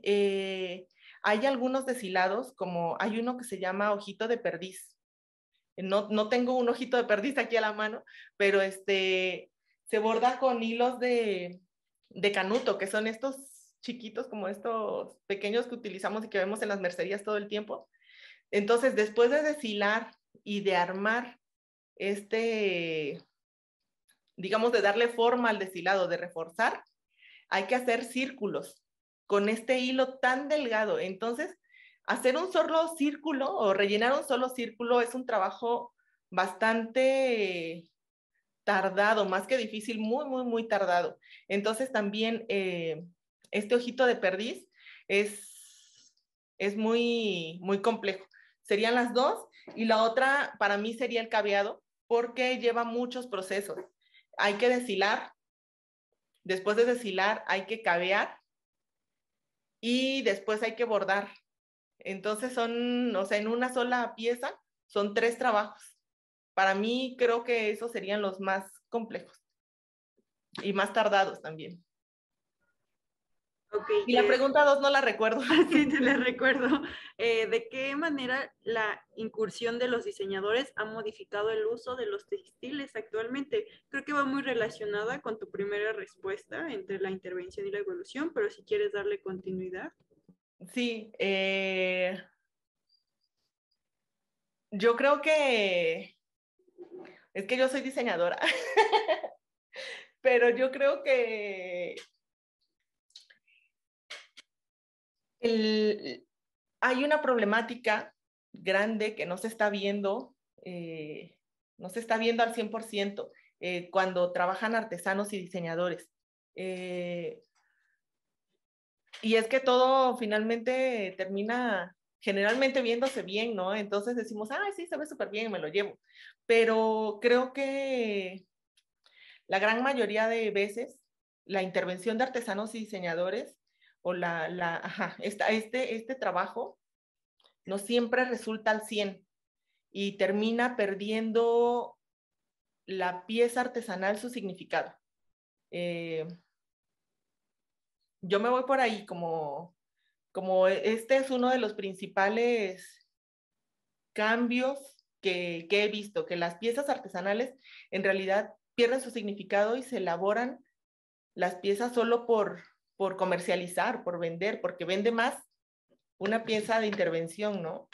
hay algunos deshilados, como hay uno que se llama ojito de perdiz. No tengo un ojito de perdiz aquí a la mano, pero se borda con hilos de canuto, que son estos chiquitos, como estos pequeños que utilizamos y que vemos en las mercerías todo el tiempo. Entonces, después de deshilar y de armar digamos, de darle forma al deshilado, de reforzar, hay que hacer círculos con este hilo tan delgado. Entonces, hacer un solo círculo o rellenar un solo círculo es un trabajo bastante tardado, más que difícil, muy, muy, muy tardado. Entonces también este ojito de perdiz es muy, muy complejo. Serían las dos, y la otra para mí sería el caveado, porque lleva muchos procesos. Hay que deshilar, después de deshilar hay que cavear y después hay que bordar. Entonces o sea, en una sola pieza son 3 trabajos. Para mí creo que esos serían los más complejos y más tardados también. Okay, y la pregunta 2 no la recuerdo. Sí, te la recuerdo. ¿De qué manera la incursión de los diseñadores ha modificado el uso de los textiles actualmente? Creo que va muy relacionada con tu primera respuesta entre la intervención y la evolución, pero si quieres darle continuidad. Sí, yo creo que es que yo soy diseñadora, pero yo creo que hay una problemática grande que no se está viendo, no se está viendo al 100% cuando trabajan artesanos y diseñadores. Y es que todo finalmente termina generalmente viéndose bien, ¿no? Entonces decimos, ah, sí, se ve súper bien, me lo llevo. Pero creo que la gran mayoría de veces la intervención de artesanos y diseñadores o este trabajo no siempre resulta al 100 y termina perdiendo la pieza artesanal su significado. Yo me voy por ahí como este es uno de los principales cambios que he visto, que las piezas artesanales en realidad pierden su significado y se elaboran las piezas solo por comercializar, por vender, porque vende más una pieza de intervención, ¿no?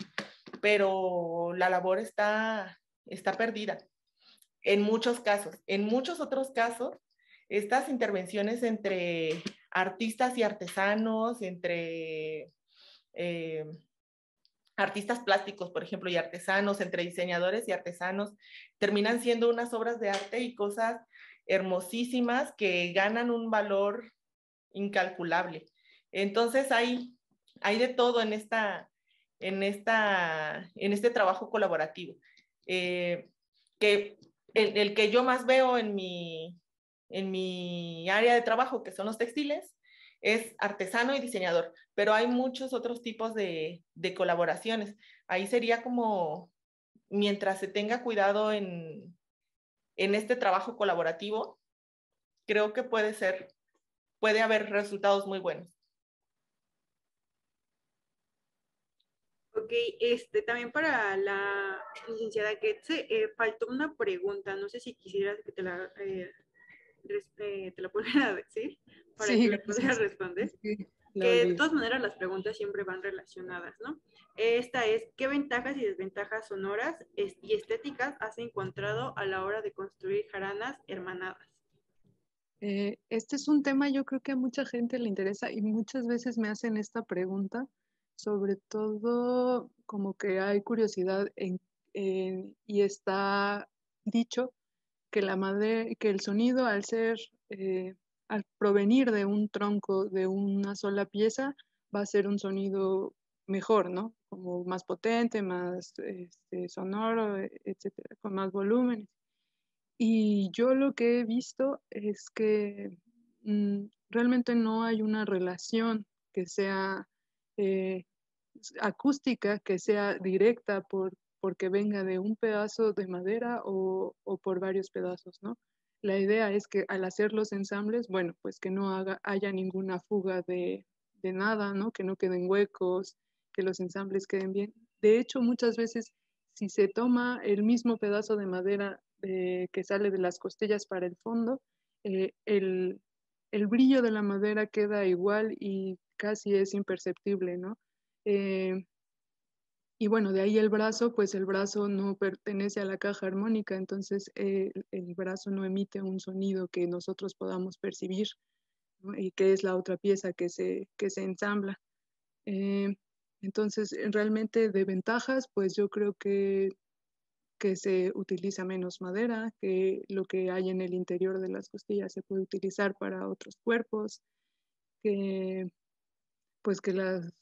Pero la labor está perdida en muchos casos. En muchos otros casos, estas intervenciones entre artistas y artesanos, entre artistas plásticos, por ejemplo, y artesanos, entre diseñadores y artesanos, terminan siendo unas obras de arte y cosas hermosísimas que ganan un valor incalculable. Entonces hay de todo en este trabajo colaborativo. Que el que yo más veo en mi área de trabajo, que son los textiles, es artesano y diseñador, pero hay muchos otros tipos de colaboraciones. Ahí sería como, mientras se tenga cuidado en este trabajo colaborativo, creo que puede haber resultados muy buenos. Ok, también para la licenciada Getze, faltó una pregunta, no sé si quisieras que te la pudiera decir para que Sí, la pudieras gracias. responder. Es que la Que de olvidé. todas maneras las preguntas siempre van relacionadas, ¿no? Esta es, ¿qué ventajas y desventajas sonoras y estéticas has encontrado a la hora de construir jaranas hermanadas? Este es un tema yo creo que a mucha gente le interesa y muchas veces me hacen esta pregunta, sobre todo como que hay curiosidad y está dicho que que el sonido al provenir de un tronco de una sola pieza va a ser un sonido mejor, ¿no? Como más potente, más sonoro, etcétera, con más volumen. Y yo lo que he visto es que realmente no hay una relación que sea eh, acústica, que sea directa porque venga de un pedazo de madera o por varios pedazos, ¿no? La idea es que al hacer los ensambles, bueno, pues que no haya ninguna fuga de nada, ¿no? Que no queden huecos, que los ensambles queden bien. De hecho, muchas veces, si se toma el mismo pedazo de madera que sale de las costillas para el fondo, eh, el, el brillo de la madera queda igual y casi es imperceptible, ¿no? Eh, y bueno, de ahí el brazo, pues el brazo no pertenece a la caja armónica, entonces el brazo no emite un sonido que nosotros podamos percibir, ¿no? Y que es la otra pieza que se ensambla. Eh, entonces, realmente de ventajas, pues yo creo que se utiliza menos madera, que lo que hay en el interior de las costillas se puede utilizar para otros cuerpos, que pues que las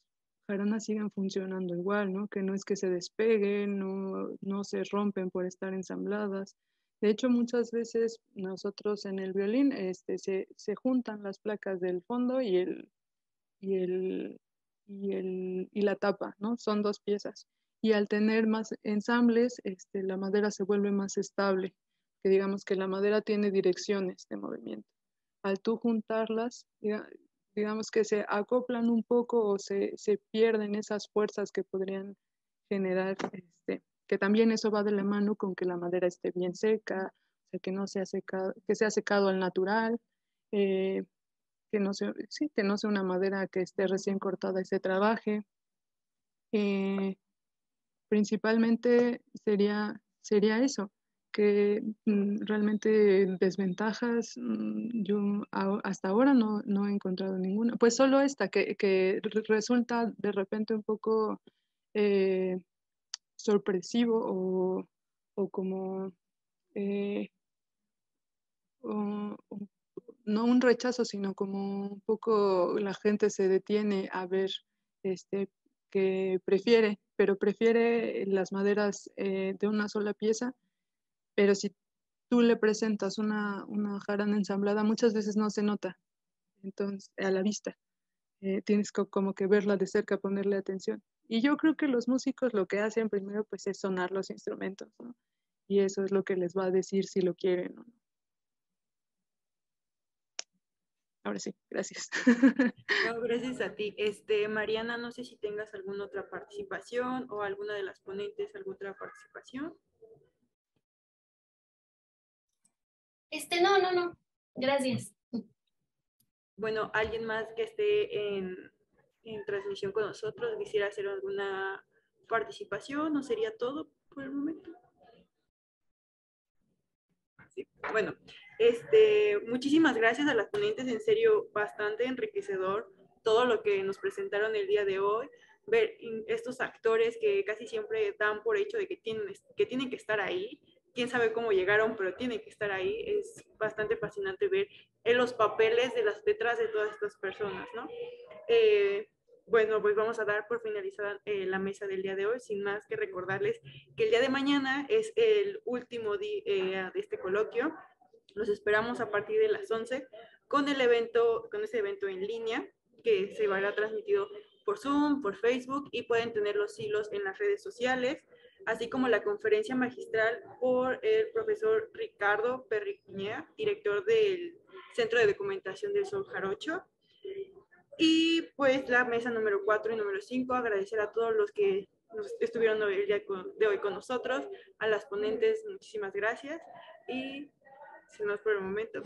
jaranas sigan funcionando igual, ¿no? Que no es que se despeguen, no se rompen por estar ensambladas. De hecho, muchas veces nosotros en el violín se juntan las placas del fondo y, el, y la tapa, ¿no? Son dos piezas. Y al tener más ensambles, la madera se vuelve más estable, que digamos que la madera tiene direcciones de movimiento. Al tú juntarlas, digamos que se acoplan un poco o se pierden esas fuerzas que podrían generar, que también eso va de la mano con que la madera esté bien seca, o sea, que no sea secado, que sea secado al natural, eh, que no sea una madera que esté recién cortada y se trabaje. Eh, principalmente sería eso, que realmente desventajas, yo hasta ahora no he encontrado ninguna. Pues solo esta, que resulta de repente un poco sorpresivo o como, no un rechazo, sino como un poco la gente se detiene a ver que prefiere las maderas de una sola pieza, pero si tú le presentas una jarana ensamblada, muchas veces no se nota, entonces, a la vista. Tienes como que verla de cerca, ponerle atención. Y yo creo que los músicos lo que hacen primero pues es sonar los instrumentos, ¿no? Y eso es lo que les va a decir si lo quieren o no. Ahora sí, gracias. No, gracias a ti. Mariana, no sé si tengas alguna otra participación o alguna de las ponentes, alguna otra participación. No. Gracias. Bueno, ¿alguien más que esté en transmisión con nosotros quisiera hacer alguna participación o sería todo por el momento? Sí. Bueno, muchísimas gracias a las ponentes, en serio, bastante enriquecedor todo lo que nos presentaron el día de hoy, ver estos actores que casi siempre dan por hecho de que tienen que estar ahí, quién sabe cómo llegaron, pero tienen que estar ahí, es bastante fascinante ver en los papeles detrás de todas estas personas, ¿no? Bueno, pues vamos a dar por finalizada la mesa del día de hoy, sin más que recordarles que el día de mañana es el último día de este coloquio. Los esperamos a partir de las 11 con ese evento en línea que se va a transmitido por Zoom, por Facebook, y pueden tener los hilos en las redes sociales, así como la conferencia magistral por el profesor Ricardo Perriñea, director del Centro de Documentación del Sol Jarocho. Y pues la mesa número 4 y número 5, agradecer a todos los que nos estuvieron el día de hoy con nosotros, a las ponentes, muchísimas gracias, y sin más por el momento.